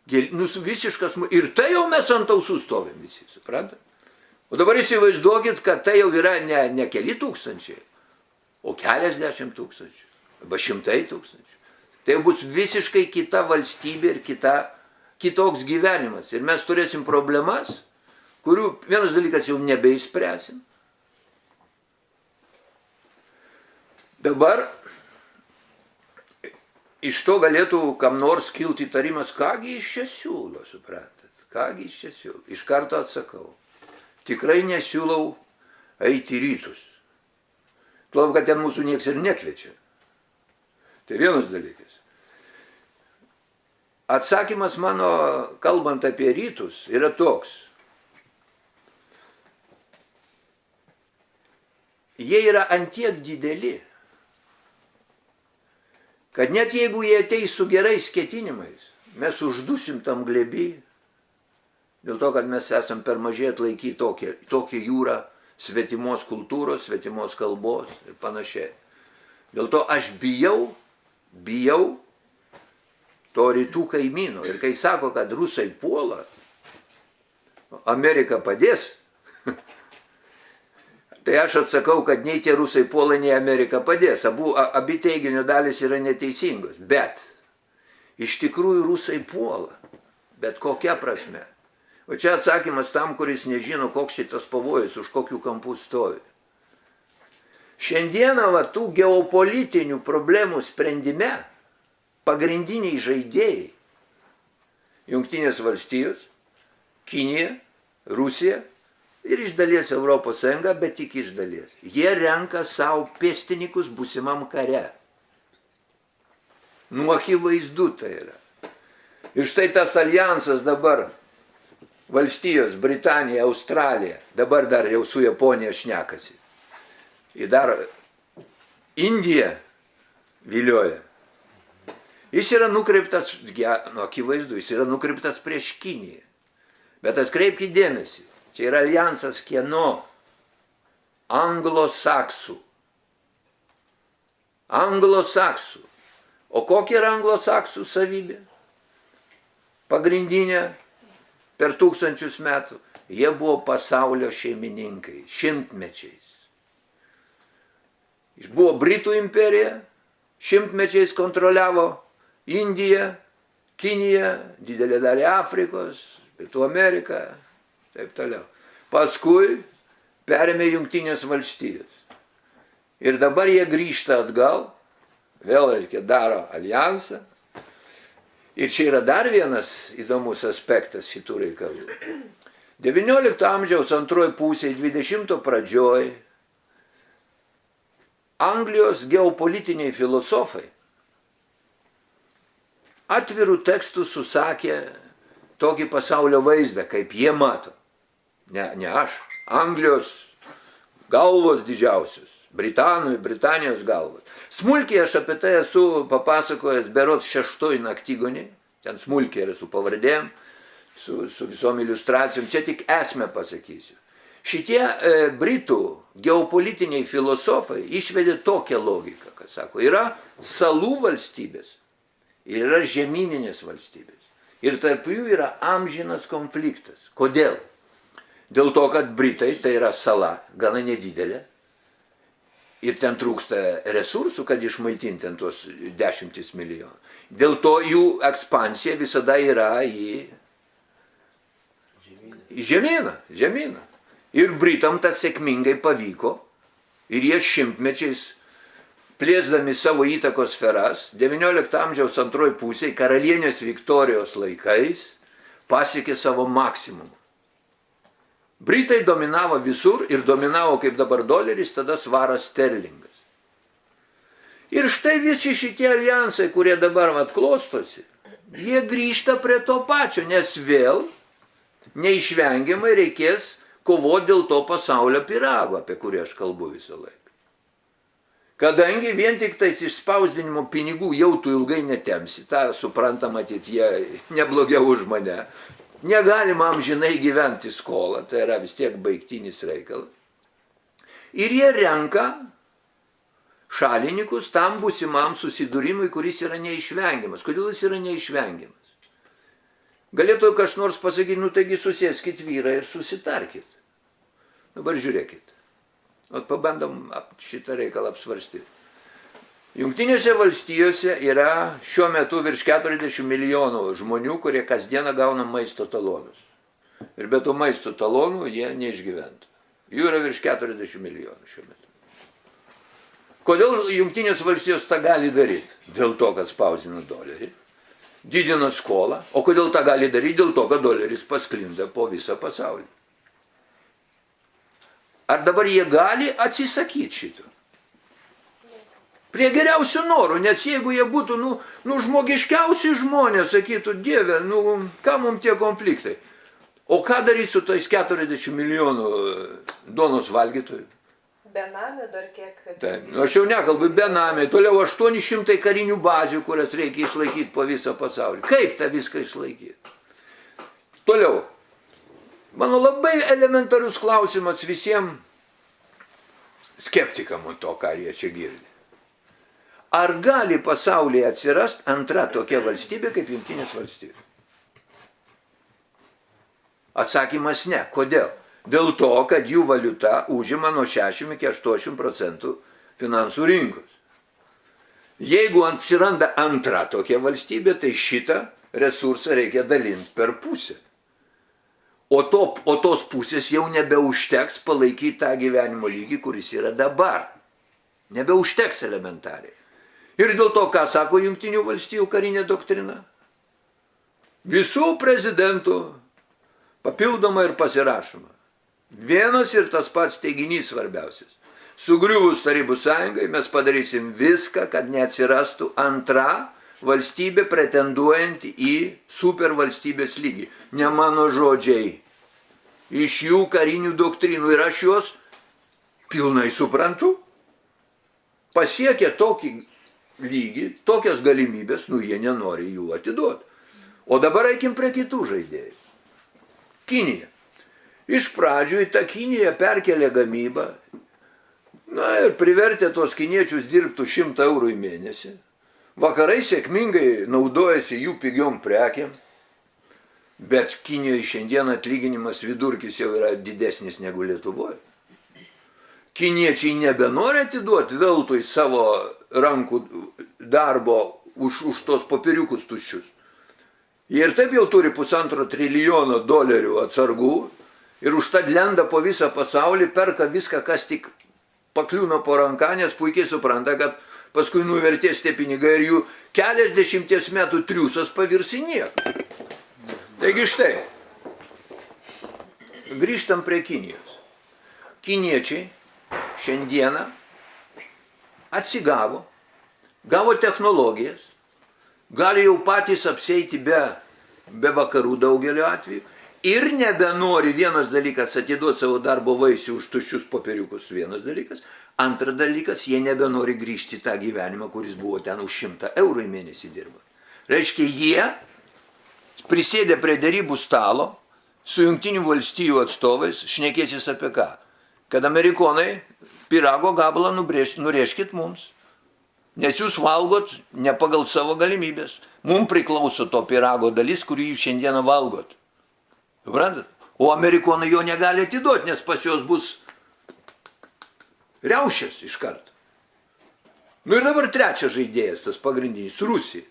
Visiškas, ir tai jau mes ant ausų stovim visi, suprantate? O dabar įsivaizduokit, kad tai jau yra ne keli tūkstančiai, o keliasdešimt tūkstančių, arba 100 tūkstančių. Tai bus visiškai kita valstybė ir kitoks gyvenimas. Ir mes turėsim problemas, kurių vienas dalykas jau nebeišspręsim. Dabar iš to galėtų kam nors kilti įtarimas, kągi iš čia siūlo, suprantat? Kągi iš čia siūlo? Iš karto atsakau. Tikrai nesiūlau eiti į rytus. Tuo, kad ten mūsų nieks ir nekviečia. Tai vienas dalykas. Atsakymas mano, kalbant apie rytus, yra toks. Jie yra antiek dideli, kad net jeigu jie ateis su gerais ketinimais, mes uždusim tam glėby, dėl to, kad mes esam per mažai atlaikyti tokią jūrą svetimos kultūros, svetimos kalbos ir panašiai. Dėl to aš bijau to rytų kaimyno. Ir kai sako, kad rusai puola, Amerika padės, tai aš atsakau, kad nei tie rusai puola, nei Amerika padės. Abi teiginio dalis yra neteisingos. Bet iš tikrųjų rusai puola. Bet kokia prasme? O čia atsakymas tam, kuris nežino, koks šitas pavojus, už kokių kampų stovi. Šiandieną tų geopolitinių problemų sprendime pagrindiniai žaidėjai Jungtinės valstijos, Kinija, Rusija ir iš dalies Europos Sąjunga, bet tik iš dalies. Jie renka savo pėstininkus būsimam kare. Nu, akivaizdu tai yra. Ir štai tas alijansas dabar, valstijos, Britanija, Australija, dabar dar jau su Japonija šnekasi. Ir dar Indija vilioja. Jis yra nukreiptas, akivaizdu, jis yra nukreiptas prieš Kiniją. Bet atkreipkite dėmesį, čia yra alijansas kieno? Anglosaksų. Anglosaksų. O kokia yra anglosaksų savybė? Pagrindinė per 1000 metų. Jie buvo pasaulio šeimininkai, šimtmečiais. Buvo Britų imperija, šimtmečiais kontroliavo Indiją, Kiniją, didelė dalį Afrikos, Pietų Ameriką, taip toliau. Paskui perėmė Jungtinės valstijos. Ir dabar jie grįžta atgal, vėl daro alijansą. Ir čia yra dar vienas įdomus aspektas šitų reikalų. 19 amžiaus antroji pusė, 20 pradžioj, Anglijos geopolitiniai filosofai atvirų tekstų susakė tokį pasaulio vaizdą, kaip jie mato. Ne aš. Anglijos galvos didžiausios. Britanijos galvos. Smulkiai aš apie tai esu papasakojęs berods 6 naktigonį. Ten smulkiai yra su pavardėm, su visom iliustracijom. Čia tik esmę pasakysiu. Šitie Britų geopolitiniai filosofai išvedė tokią logiką, kad sako, yra salų valstybės ir yra žemyninės valstybės. Ir tarp jų yra amžinas konfliktas. Kodėl? Dėl to, kad Britai tai yra sala, gana nedidelė. Ir ten trūksta resursų, kad išmaitinti ten tuos 10 milijonų. Dėl to jų ekspansija visada yra į žemyną. Ir Britam tas sėkmingai pavyko. Ir jie šimtmečiais, plėsdami savo įtakos sferas, 19 amžiaus antroji pusėje, karalienės Viktorijos laikais, pasiekė savo maksimumą. Britai dominavo visur ir dominavo kaip dabar doleris, tada svaras sterlingas. Ir štai visi šitie alijansai, kurie dabar klostosi, jie grįžta prie to pačio, nes vėl neišvengiamai reikės kovoti dėl to pasaulio pyrago, apie kurį aš kalbu visą laiką. Kadangi vien tik tais išspausdinimo pinigų jau tu ilgai netemsi, tą supranta matyt, jie neblogiau už mane. Negalima amžinai gyventi skolą, tai yra vis tiek baigtinis reikalas. Ir jie renka šalininkus tam būsimam susidūrimui, kuris yra neišvengiamas. Kodėl jis yra neišvengiamas? Galėtų kas nors pasakyti, taigi susėskit vyrą ir susitarkit. Dabar žiūrėkit. Pabandom šitą reikalą apsvarstyti. Jungtinėse valstijose yra šiuo metu virš 40 milijonų žmonių, kurie kasdieną gauna maisto talonus. Ir be to maisto talonų jie neišgyventų. Jų yra virš 40 milijonų šiuo metu. Kodėl Jungtinės valstijos tą gali daryti? Dėl to, kad spausdina dolerį, didina skolą. O kodėl tą gali daryti? Dėl to, kad doleris pasklinda po visą pasaulį. Ar dabar jie gali atsisakyti šito? Prie geriausių norų, nes jeigu jie būtų, žmogiškiausi žmonės, sakytų, Dieve, ką mums tie konfliktai? O ką darys su tais 40 milijonų duonos valgytojų? Benami dar kiek? Taip, aš jau nekalbu, benamiai, toliau 800 karinių bazių, kurias reikia išlaikyti po visą pasaulį. Kaip tą viską išlaikyti? Toliau. Mano labai elementarus klausimas visiems skeptikam to, ką jie čia girdi. Ar gali pasaulyje atsirast antra tokia valstybė kaip Jungtinės valstijos? Atsakymas ne. Kodėl? Dėl to, kad jų valiuta užima nuo 60 iki 80% finansų rinkos. Jeigu atsiranda antra tokia valstybė, tai šitą resursą reikia dalinti per pusę. O tos pusės jau nebeužteks palaikyti tą gyvenimo lygį, kuris yra dabar. Nebeužteks elementariai. Ir dėl to, ką sako Jungtinių valstijų karinė doktrina? Visų prezidentų papildoma ir pasirašoma. Vienas ir tas pats teiginys svarbiausias. Sugriuvus Tarybų sąjungai mes padarysim viską, kad neatsirastų antra valstybė pretenduojanti į supervalstybės lygį. Ne mano žodžiai. Iš jų karinių doktrinų ir aš juos pilnai suprantu. Pasiekia tokį lygį, tokias galimybės, jie nenori jų atiduoti. O dabar eikim prie kitų žaidėjų. Kinija. Iš pradžių į tą Kiniją perkelė gamybą, ir privertė tos kiniečius dirbtų 100 eurų į mėnesį. Vakarai sėkmingai naudojasi jų pigiom prekiam, bet Kinijoje šiandien atlyginimas vidurkis jau yra didesnis negu Lietuvoje. Kiniečiai nebenori atiduoti veltui savo rankų darbo už tos popieriukus tuščius. Jie ir taip jau turi $1,5 trilijono atsargų ir užtat lenda po visą pasaulį, perka viską, kas tik pakliūna po ranką, nes puikiai supranta, kad paskui nuvertės tie pinigai ir jų keliasdešimties metų triūsas pavirs į nieką. Taigi štai, grįžtam prie Kinijos. Kiniečiai šiandieną atsigavo, gavo technologijas, gali jau patys apsieiti be vakarų daugelio atveju ir nebenori vienas dalykas atiduoti savo darbo vaisių už tuščius popieriukus, vienas dalykas. Antras dalykas, jie nebenori grįžti į tą gyvenimą, kuris buvo ten už 100 eurų į mėnesį dirba. Reiškia, jie prisėdė prie derybų stalo su Jungtinių valstijų atstovais, šnekėsis apie ką? Kad amerikonai pyrago gabalą nurėžkit mums. Nes jūs valgot ne pagal savo galimybės. Mums priklauso to pyrago dalis, kurį jūs šiandieną valgot. Suprantat? O amerikonai jo negali atiduoti, nes pas juos bus riaušės iš karto. Ir dabar trečias žaidėjas, tas pagrindinis, Rusija.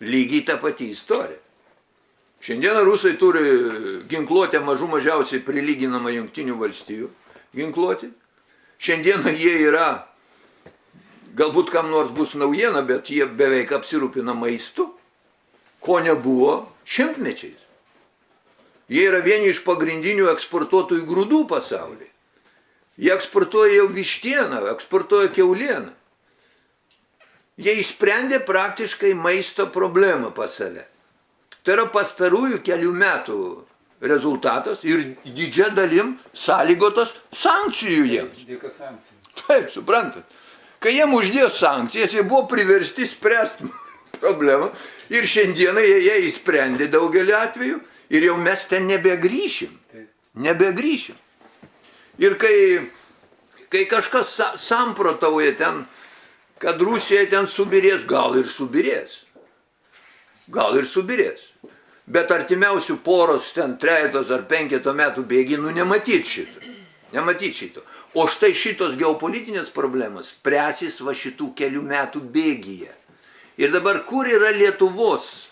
Lygiai ta pati istorija. Šiandieną rusai turi ginkluotę mažiausiai prilyginamą Jungtinių valstijų ginkluotę. Šiandieną jie yra, galbūt kam nors bus naujiena, bet jie beveik apsirūpina maistu, ko nebuvo šimtmečiais. Jie yra vieni iš pagrindinių eksportuotojų grūdų pasaulyje. Jie eksportuoja jau vištieną, eksportuoja kiaulieną. Jie išsprendė praktiškai maisto problemą pas save. Tai yra pastarųjų kelių metų rezultatas ir didžia dalim sąlygotas sankcijų jiems. Dėka sankcijų. Taip, suprantat. Kai jiem uždėjo sankcijas, jie buvo priversti spręsti problemą ir šiandieną jie įsprendė daugelį atvejų ir jau mes ten nebegrįšim. Nebegrįšim. Ir kai kažkas samprotauja ten, kad Rusija ten subirės, gal ir subirės. Gal ir subirės. Bet artimiausių poros ten 3 ar 5 metų bėgi, nematyt šito. Nematyt šito. O štai šitos geopolitinės problemas spręsis va šitų kelių metų bėgyje. Ir dabar kur yra Lietuvos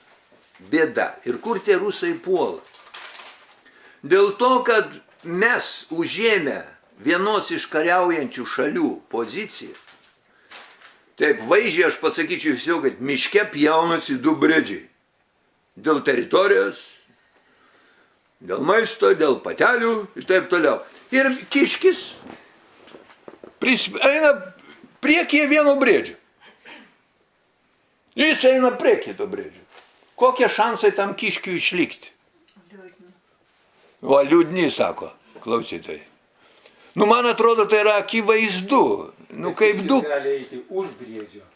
bėda ir kur tie rusai puola? Dėl to, kad mes užėmę vienos iš kariaujančių šalių poziciją, taip vaizdžiai aš pasakyčiau visjau, kad miške pjaunasi 2 briedžiai. Dėl teritorijos, dėl maisto, dėl patelių ir taip toliau. Ir kiškis eina priekyje vieno briedžio. Jis eina priekyje to briedžio. Kokie šansai tam kiškiui išlikti? Liūdni. O liūdni, sako klausytojai. Man atrodo, tai yra akivaizdu. Kaip du. Gali eiti už briedžio.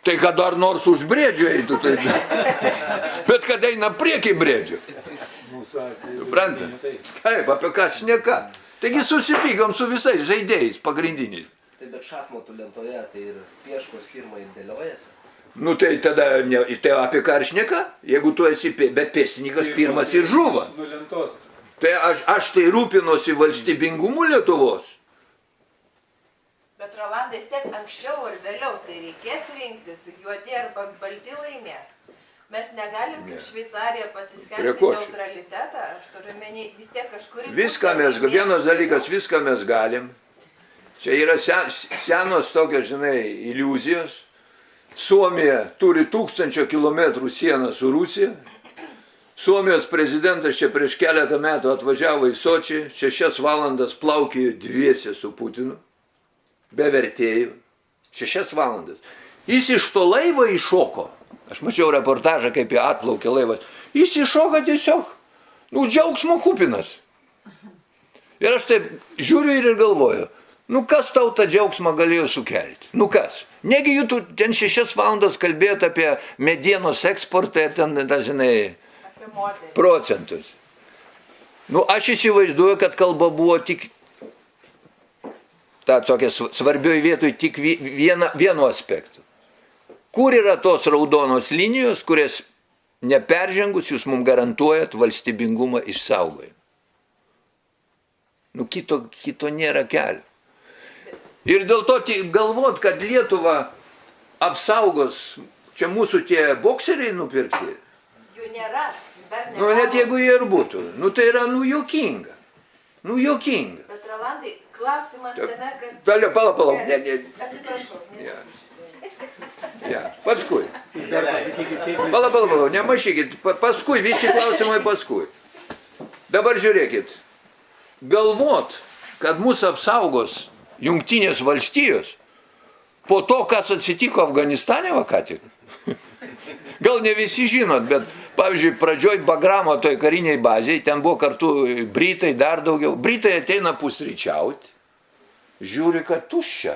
Tai kad dar nors už briedžio eitų, tai... Bet kad eina priekį briedžio. Suprantat? Taip, apie ką šneka. Taigi susipykom su visais žaidėjais pagrindiniais. Tai bet šachmatų lentoje tai ir pieškos firma dėliojasi. Tai tada tai apie ką ir šneka? Jeigu tu esi, bet pėstininkas pirmas ir žuva. Tai aš tai rūpinosi valstybingumu Lietuvos. Bet Rolandai, vis tiek anksčiau ir vėliau tai reikės rinktis, juodi arba balti laimės. Mes negalim kaip Šveicarija pasiskelbti neutralitetą, aš turiu menį, vis tiek kažkur... Viską mes, vienas dalykas, viską mes galim. Čia yra senos tokios, iliuzijos. Suomija turi 1000 kilometrų sieną su Rusija. Suomijos prezidentas čia prieš keletą metų atvažiavo į Sočį, 6 valandas plaukėjo dviese su Putinu. Be vertėjų, 6 valandas. Jis iš to laivo iššoko. Aš mačiau reportažą, kaip jie atplaukė laivas. Jis iššoka tiesiog, džiaugsmo kupinas. Ir aš taip žiūriu ir galvoju, Nu kas tau tą džiaugsmą galėjo sukelti? Nu kas? Negi jų ten 6 valandas kalbėt apie medienos eksportą ir ten, žinai, Apie moterį. procentus. Nu, aš įsivaizduoju, kad kalba buvo tik ta tokia svarbioj vietoj tik vienu aspektu. Kur yra tos raudonos linijos, kurias neperžengus jūs mums garantuojat valstybingumą išsaugojimą? Nu, kito nėra kelio. Ir dėl to galvot, kad Lietuva apsaugos, čia mūsų tie bokseriai nupirkti, Jų nėra. Dar nėra. nu, net jeigu jie ir būtų, nu, tai yra, nu, juokinga. Nu, juokinga. Bet Rolandai, klausimas tame, kad... Dalio, palauk. Atsiprašau. Ja, paskui. Palauk, nemašykit, paskui, visi klausimai paskui. Dabar žiūrėkit, galvot, kad mūsų apsaugos Jungtinės valstijos po to, kas atsitiko Afganistane, va ką tik. Gal ne visi žinot, bet, pavyzdžiui, pradžioj Bagramo toj kariniai bazėje, ten buvo kartu Britai, dar daugiau. Britai ateina pusryčiauti, žiūri, kad tuščia.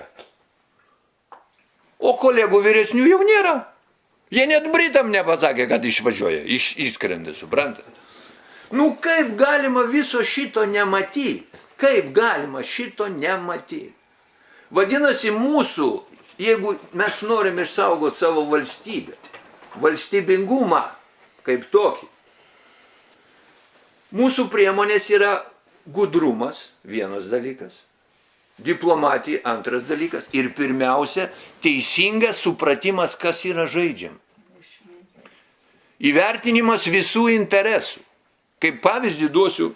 O kolegų vyresnių jau nėra. Jie net Britam nepasakė, kad išvažiuoja, išskrenda, suprantat. Nu kaip galima viso šito nematyti? Kaip galima šito nematyti? Vadinasi, mūsų, jeigu mes norim išsaugoti savo valstybę, valstybingumą kaip tokį, mūsų priemonės yra gudrumas, vienas dalykas, diplomatija, antras dalykas, ir pirmiausia, teisingas supratimas, kas yra žaidžiama. Įvertinimas visų interesų. Kaip pavyzdį duosiu,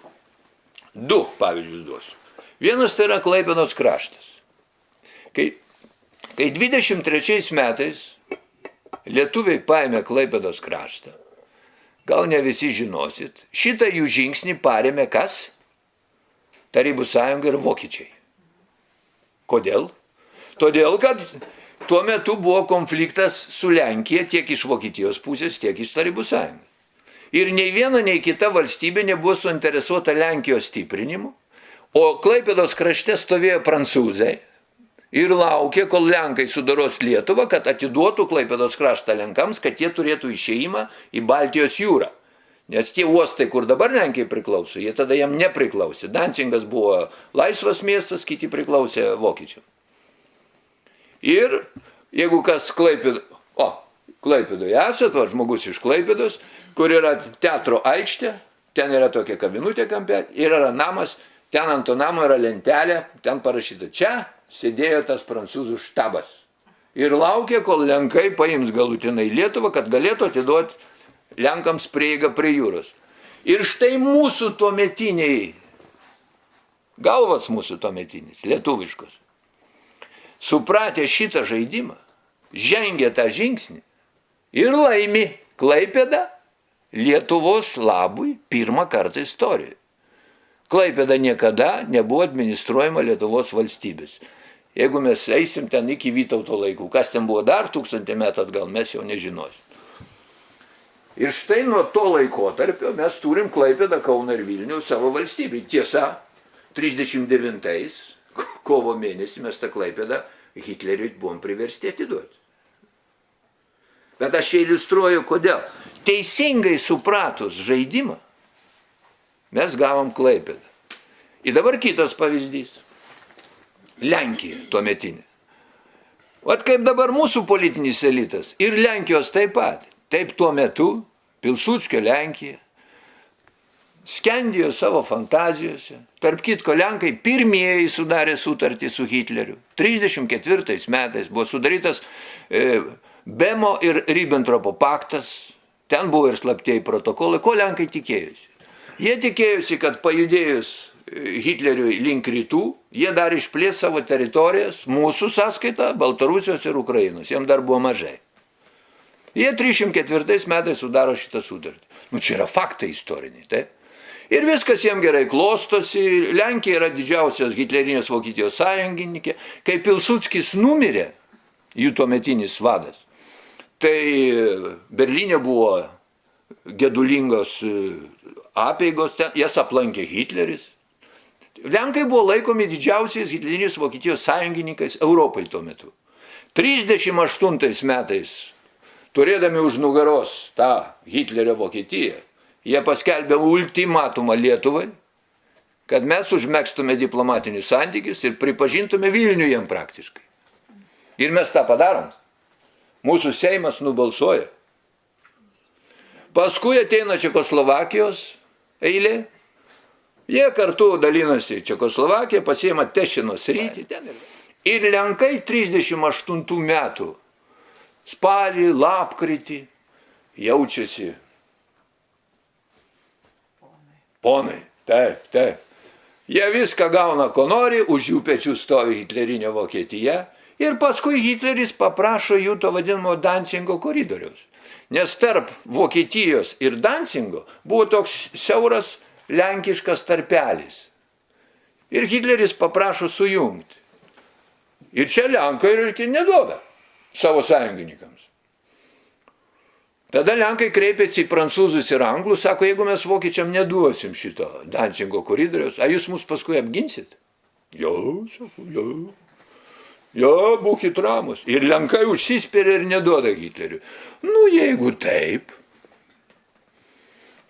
2 pavyzdžius duosiu. Vienas tai yra Klaipėdos kraštas. Kai 23 metais lietuviai paėmė Klaipėdos kraštą, gal ne visi žinosit, šitą jų žingsnį parėmė kas? Tarybų sąjunga ir vokiečiai. Kodėl? Todėl, kad tuo metu buvo konfliktas su Lenkija tiek iš Vokietijos pusės, tiek iš Tarybų sąjungos. Ir nei viena, nei kita valstybė nebuvo suinteresuota Lenkijos stiprinimu, o Klaipėdos krašte stovėjo prancūzai ir laukė, kol Lenkai sudaros Lietuvą, kad atiduotų Klaipėdos kraštą Lenkams, kad jie turėtų išėjimą į Baltijos jūrą. Nes tie uostai, kur dabar Lenkijai priklauso, jie tada jam nepriklausė. Dancingas buvo laisvas miestas, kiti priklausė vokiečiam. Ir jeigu kas Klaipėdoje esat, va, žmogus iš Klaipėdos, kur yra teatro aikštė, ten yra tokia kavinutė kampe, ir yra namas, ten ant to namo yra lentelė, ten parašyta, čia sėdėjo tas prancūzų štabas. Ir laukė, kol Lenkai paims galutinai Lietuvą, kad galėtų atiduoti Lenkams prieigą prie jūros. Ir štai mūsų tuometiniai, galvas mūsų tuometinis, lietuviškos, supratę šitą žaidimą, žengė tą žingsnį ir laimi Klaipėdą Lietuvos labui pirmą kartą istorijoje. Klaipėda niekada nebuvo administruojama Lietuvos valstybės. Jeigu mes eisim ten iki Vytauto laikų, kas ten buvo dar 1000 metų atgal, mes jau nežinosim. Ir štai nuo to laikotarpio mes turim Klaipėdą, Kauną ir Vilnių savo valstybei. Tiesa, 39 kovo mėnesį mes tą Klaipėdą Hitleriui buvom priversti atiduoti. Bet aš čia iliustruoju, kodėl. Teisingai supratus žaidimą, mes gavom Klaipėdą. Ir dabar kitas pavyzdys. Lenkija tuometinė. Vat kaip dabar mūsų politinis elitas ir Lenkijos taip pat. Taip tuo metu Pilsudskio Lenkija skendėjo savo fantazijose. Tarp kitko, Lenkai pirmieji sudarė sutartį su Hitleriu. 34 metais buvo sudarytas Bemo ir Ribbentropo paktas. Ten buvo ir slaptieji protokolai. Ko Lenkai tikėjosi? Jie tikėjosi, kad pajudėjus Hitleriui link rytų, jie dar išplės savo teritorijas, mūsų sąskaita, Baltarusijos ir Ukrainos. Jiems dar buvo mažai. Jie 34 metais sudaro šitą sutartį. Nu, čia yra faktai istoriniai, taip? Ir viskas jiems gerai klostosi. Lenkija yra didžiausias hitlerinės Vokietijos sąjungininkė. Kai Pilsudskis numirė, jų tuometinis vadas, tai Berlyne buvo gedulingos apeigos, jas aplankė Hitleris. Lenkai buvo laikomi didžiausiais hitlerinės Vokietijos sąjungininkais Europai tuo metu. 38 metais, turėdami už nugaros tą Hitlerio Vokietiją, jie paskelbė ultimatumą Lietuvai, kad mes užmegztume diplomatinius santykius ir pripažintume Vilnių jiem praktiškai. Ir mes tą padarom. Mūsų Seimas nubalsuoja. Paskui ateina Čekoslovakijos eilė. Jie kartu dalinasi Čekoslovakiją, pasiima Tešino sritį. Ir Lenkai 38 metų spalį, lapkritį jaučiasi ponai. Taip, taip. Jie viską gauna, ko nori, už jų pečių stovi hitlerinė Vokietija ir paskui Hitleris paprašo jų to vadinamo Dancingo koridoriaus. Nes tarp Vokietijos ir Dancingo buvo toks siauras lenkiškas tarpelis. Ir Hitleris paprašo sujungti. Ir čia Lenkai ir neduoda savo sąjungininkams. Tada Lenkai kreipėsi į prancūzus ir anglus, sako, jeigu mes vokiečiam neduosim šito Dancingo koridoriaus, a jūs mus paskui apginsit? Jo, sako, jo. Jo, būkit ramus. Ir Lenkai užsispėrė ir neduoda Hitleriui. Nu, jeigu taip,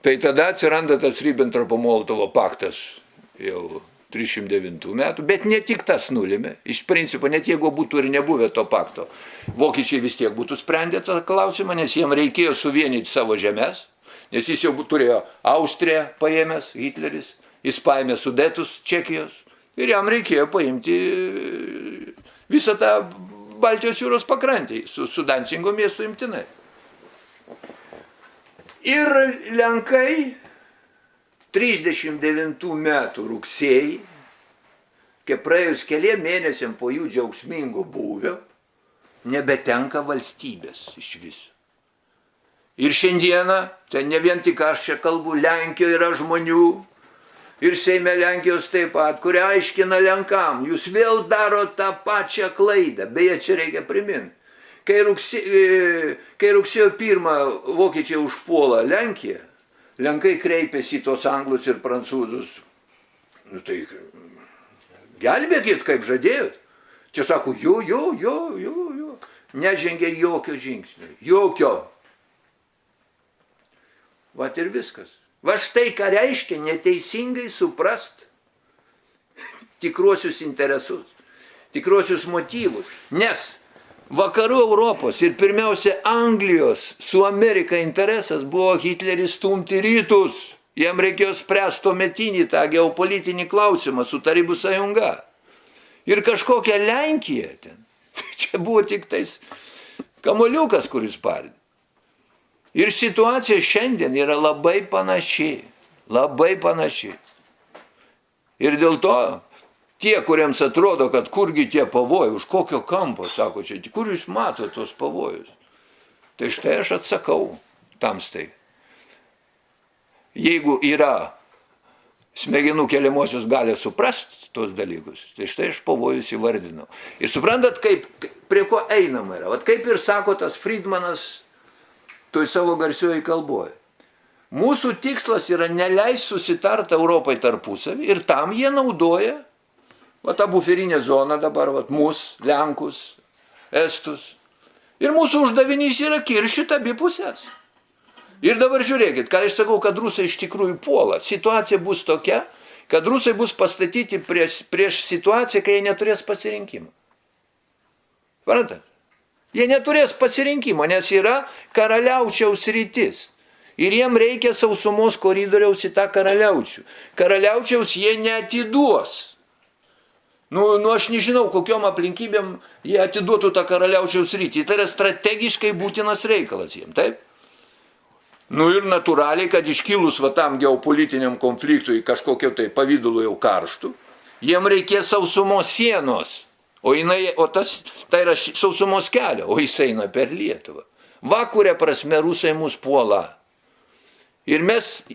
tai tada atsiranda tas Ribbentropo-Molotovo paktas jau 309 metų, bet ne tik tas nulėmė. Iš principo, net jeigu būtų ir nebuvę to pakto, vokiečiai vis tiek būtų sprendę tą klausimą, nes jiems reikėjo suvienyti savo žemės, nes jis jau turėjo Austriją paėmęs, Hitleris, jis paėmė Sudetus Čekijos ir jam reikėjo paimti visą tą Baltijos jūros pakrantį, su Dancingo miestu imtinai. Ir Lenkai 39 metų rugsėjį, kai praėjus keliem mėnesiam po jų džiaugsmingo būvio, nebetenka valstybės iš viso. Ir šiandieną, tai ne vien tik aš čia kalbu, Lenkijoje yra žmonių, ir Seime Lenkijos taip pat, kurie aiškina Lenkam, jūs vėl daro tą pačią klaidą, beje, čia reikia priminti. Kai rugsėjo 1 vokiečiai užpuola Lenkiją, Lenkai kreipėsi į tos anglus ir prancūzus. Nu tai, gelbėkit, kaip žadėjot. Čia sako, jo. Nežengė jokio žingsnio. Jokio. Vat ir viskas. Va štai ką reiškia neteisingai suprast tikruosius interesus, tikruosius motyvus. Nes vakarų Europos ir pirmiausia Anglijos su Amerika interesas buvo Hitlerį stumti rytus. Jam reikėjo spręsti tuometinį tą geopolitinį klausimą su Tarybų sąjunga. Ir kažkokia Lenkija ten. Čia buvo tik tais kamoliukas, kuris pardė. Ir situacija šiandien yra labai panaši. Labai panaši. Ir dėl to tie, kuriems atrodo, kad kurgi tie pavojai, už kokio kampo, sako čia, kur jūs matote tos pavojus? Tai štai aš atsakau tamstai. Jeigu yra smegenų keliamosios gali suprasti tos dalykus, tai štai aš pavojus įvardinau. Ir suprantat, prie ko einama yra. Vat kaip ir sako tas Friedmanas toj savo garsioji kalboje. Mūsų tikslas yra neleis susitarti Europai tarpusavį ir tam jie naudoja va tą buferinę zoną dabar, va mus, Lenkus, Estus. Ir mūsų uždavinys yra kiršyti abi pusės. Ir dabar žiūrėkit, ką aš sakau, kad rusai iš tikrųjų puola. Situacija bus tokia, kad rusai bus pastatyti prieš situaciją, kai jie neturės pasirinkimo. Suprantat? Jie neturės pasirinkimo, nes yra karaliaučiaus rytis. Ir jiem reikia sausumos koridoriaus į tą karaliaučių. Karaliaučiaus jie neatiduos. Nu, aš nežinau, kokiom aplinkybėm jie atiduotų tą karaliaučiaus rytį. Tai yra strategiškai būtinas reikalas jiem, taip? Nu ir natūraliai, kad iškilus va tam geopolitiniam konfliktui kažkokio tai pavidalo jau karštų, jiem reikės sausumos sienos, tai yra sausumos kelio, o jis eina per Lietuvą. Va, kuria prasme rusai mus puola. Ir mes,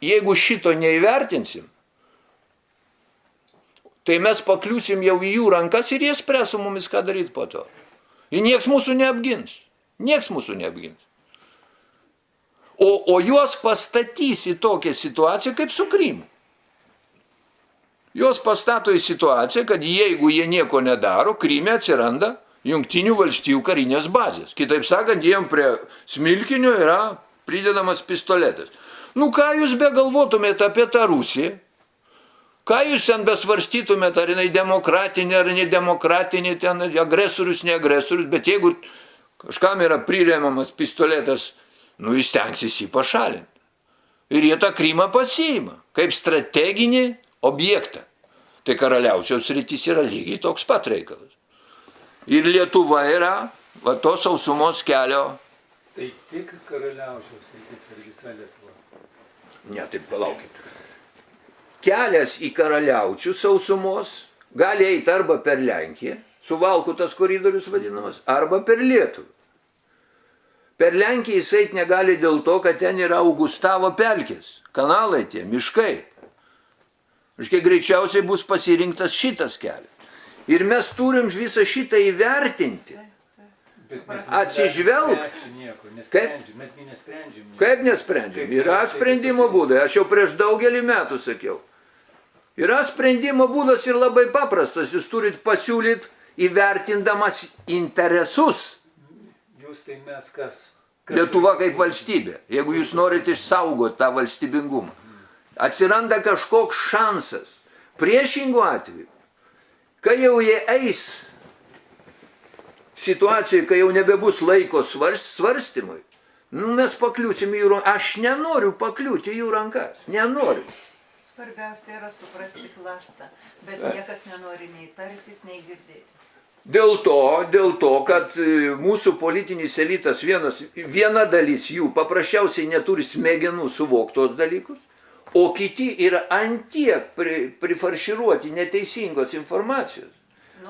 jeigu šito neįvertinsim, tai mes pakliūsim jau į jų rankas ir jie spręs su mumis, ką daryti po to. Ir nieks mūsų neapgins. Nieks mūsų neapgins. O juos pastatys į tokią situaciją kaip su Krymu. Jos pastato į situaciją, kad jeigu jie nieko nedaro, Kryme atsiranda Jungtinių valstijų karinės bazės. Kitaip sakant, jiem prie smilkinio yra pridedamas pistoletas. Nu ką jūs begalvotumėte apie tą Rusiją? Ką jūs ten besvarstytumėte, ar jinai demokratinė, ar nedemokratinė, ten agresorius, ne agresorius, bet jeigu kažkam yra priremiamas pistoletas, nu jis tenksis jį pašalinti. Ir jie tą Krymą pasiima, kaip strateginį objektą. Tai Karaliaučiaus sritis yra lygiai toks pat reikalas. Ir Lietuva yra va to sausumos kelio. Tai tik Karaliaučiaus sritis ir visa Lietuva. Ne, taip palaukit. Kelias į Karaliaučių sausumos gali eiti arba per Lenkiją, Suvalkų tas koridorius vadinamas, arba per Lietuvą. Per Lenkiją jis eit negali dėl to, kad ten yra Augustavo pelkės, kanalai tie, miškai. Iškiek greičiausiai bus pasirinktas šitas kelias. Ir mes turim visą šitą įvertinti, atsižvelgti. Mes nesprendžiam. Kaip nesprendžiam? Yra sprendimo būdai, aš jau prieš daugelį metų sakiau. Yra sprendimo būdas ir labai paprastas, jūs turit pasiūlyti įvertindamas interesus. Jūs tai mes kas? Lietuva kaip valstybė, jeigu jūs norite išsaugoti tą valstybingumą. Atsiranda kažkoks šansas. Priešingų atveju, kai jau jie eis situacijai, kai jau nebebus laiko svarstymui, nu mes pakliūsim į jų rankas. Aš nenoriu pakliūti į jų rankas. Nenoriu. Svarbiausia yra suprasti klastą, bet niekas nenori nei tartis, nei girdėti. Dėl to, kad mūsų politinis elitas, viena dalis jų paprasčiausiai neturi smegenų suvoktos dalykus, o kiti yra antiek prifarširuoti neteisingos informacijos.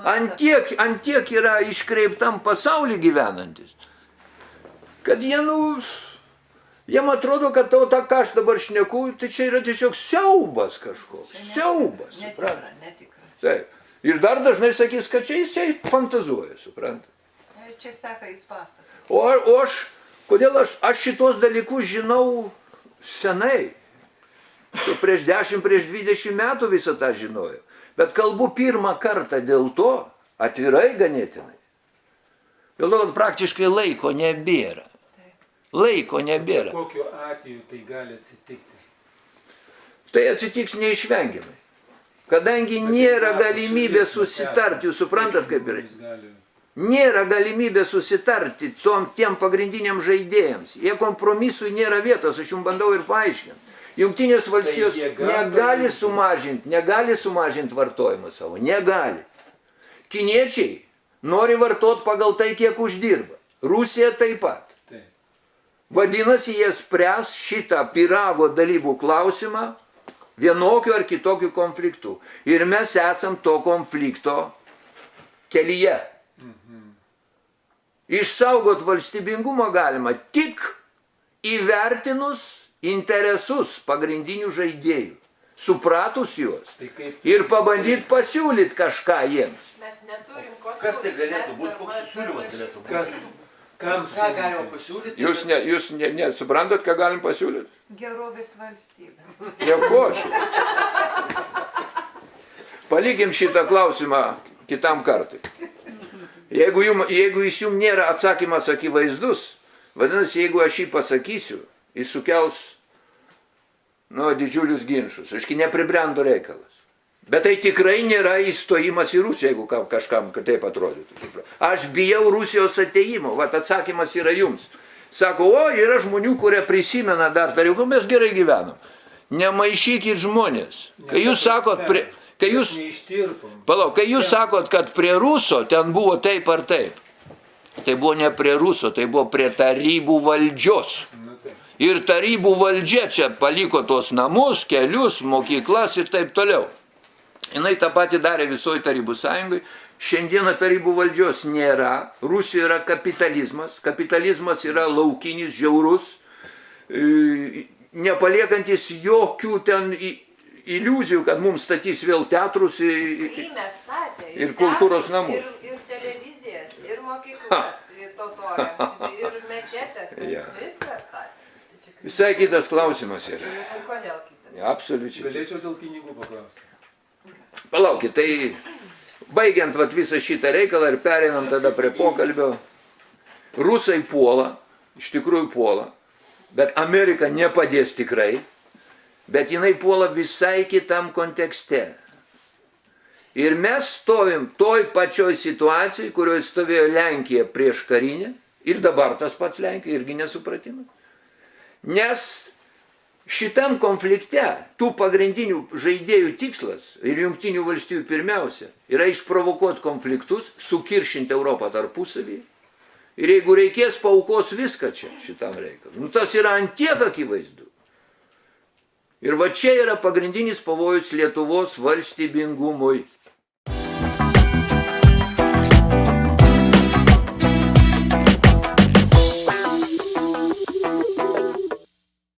Antiek yra iškreiptam pasaulį gyvenantis, kad jiem atrodo, kad tą, ką aš dabar šneku, tai čia yra tiesiog siaubas kažkoks. Siaubas. Netikra. Taip. Ir dar dažnai sakys, kad čia jisai fantazuoja, supranta. Čia seka jis pasakas. O kodėl aš šitos dalykus žinau senai. Prieš 10, prieš 20 metų visą tą žinojau. Bet kalbu pirmą kartą dėl to, atvirai ganėtinai. Dėl to, kad praktiškai laiko nebėra. Laiko nebėra. Kokiu atveju tai gali atsitikti? Tai atsitiks neišvengiamai. Kadangi nėra galimybė susitarti, jūs suprantat, kaip yra? Nėra galimybė susitarti tiem pagrindiniam žaidėjams. Jie kompromisui nėra vietos, aš jums bandau ir paaiškinti. Jungtinės valstijos negali sumažinti vartojimą savo, negali. Kiniečiai nori vartoti pagal tai, kiek uždirba. Rusija taip pat. Vadinasi, jie spręs šitą pyrago dalybų klausimą vienokiu ar kitokiu konfliktu. Ir mes esam to konflikto kelyje. Išsaugot valstybingumą galima tik įvertinus interesus pagrindinių žaidėjų, supratus juos ir pabandyti pasiūlyti kažką jiems. Mes neturim ko siūlyti. Kas tai galėtų būti, koks siūlymas galėtų būti? Ką galima pasiūlyti? Jūs suprantat, ką galim pasiūlyti? Gerovės valstybė. Nieko čia. Palikim šitą klausimą kitam kartui. Jeigu jis jums nėra atsakymas akivaizdus, vadinasi, jeigu aš jį pasakysiu, jis sukels didžiulius ginčus. Aiškiai, nepribrendo reikalas. Bet tai tikrai nėra įstojimas į Rusiją, jeigu kažkam taip atrodytų. Aš bijau Rusijos ateimo, vat atsakymas yra jums. Sako, yra žmonių, kurie prisimena dar, tariau, mes gerai gyvenam. Nemaišykit žmonės. Kai jūs sakot, kai jūs sakot, kad prie Ruso ten buvo taip ar taip, tai buvo ne prie Ruso, tai buvo prie tarybų valdžios. Ir tarybų valdžia čia paliko tos namus, kelius, mokyklas ir taip toliau. Jinai tą patį darė visoje Tarybų sąjungoje. Šiandieną tarybų valdžios nėra. Rusijoje yra kapitalizmas. Kapitalizmas yra laukinis, žiaurus, nepaliekantis jokių ten iliuzijų, kad mums statys vėl teatrus ir kultūros namus. Ir televizijas, ir mokyklas, ir totoriams, ir mečetės. Viskas statė. Visai kitas klausimas yra. Kodėl kitas? Absoliučiai. Galėčiau dėl pinigų paklausti. Palaukit, tai baigiant vat visą šitą reikalą ir pereinam tada prie pokalbio. Rusai puola, iš tikrųjų puola, bet Amerika nepadės tikrai, bet jinai puola visai kitam kontekste. Ir mes stovim toj pačioj situacijai, kurioje stovėjo Lenkija prieš karinę, ir dabar tas pats Lenkija, irgi nesupratimas. Nes šitam konflikte tų pagrindinių žaidėjų tikslas, ir Jungtinių valstijų pirmiausia, yra išprovokuoti konfliktus, sukiršinti Europą tarpusavyje. Ir jeigu reikės, paaukos viską čia, šitam reikalui. Nu, tas yra ant tiek akivaizdu. Ir va čia yra pagrindinis pavojus Lietuvos valstybingumui.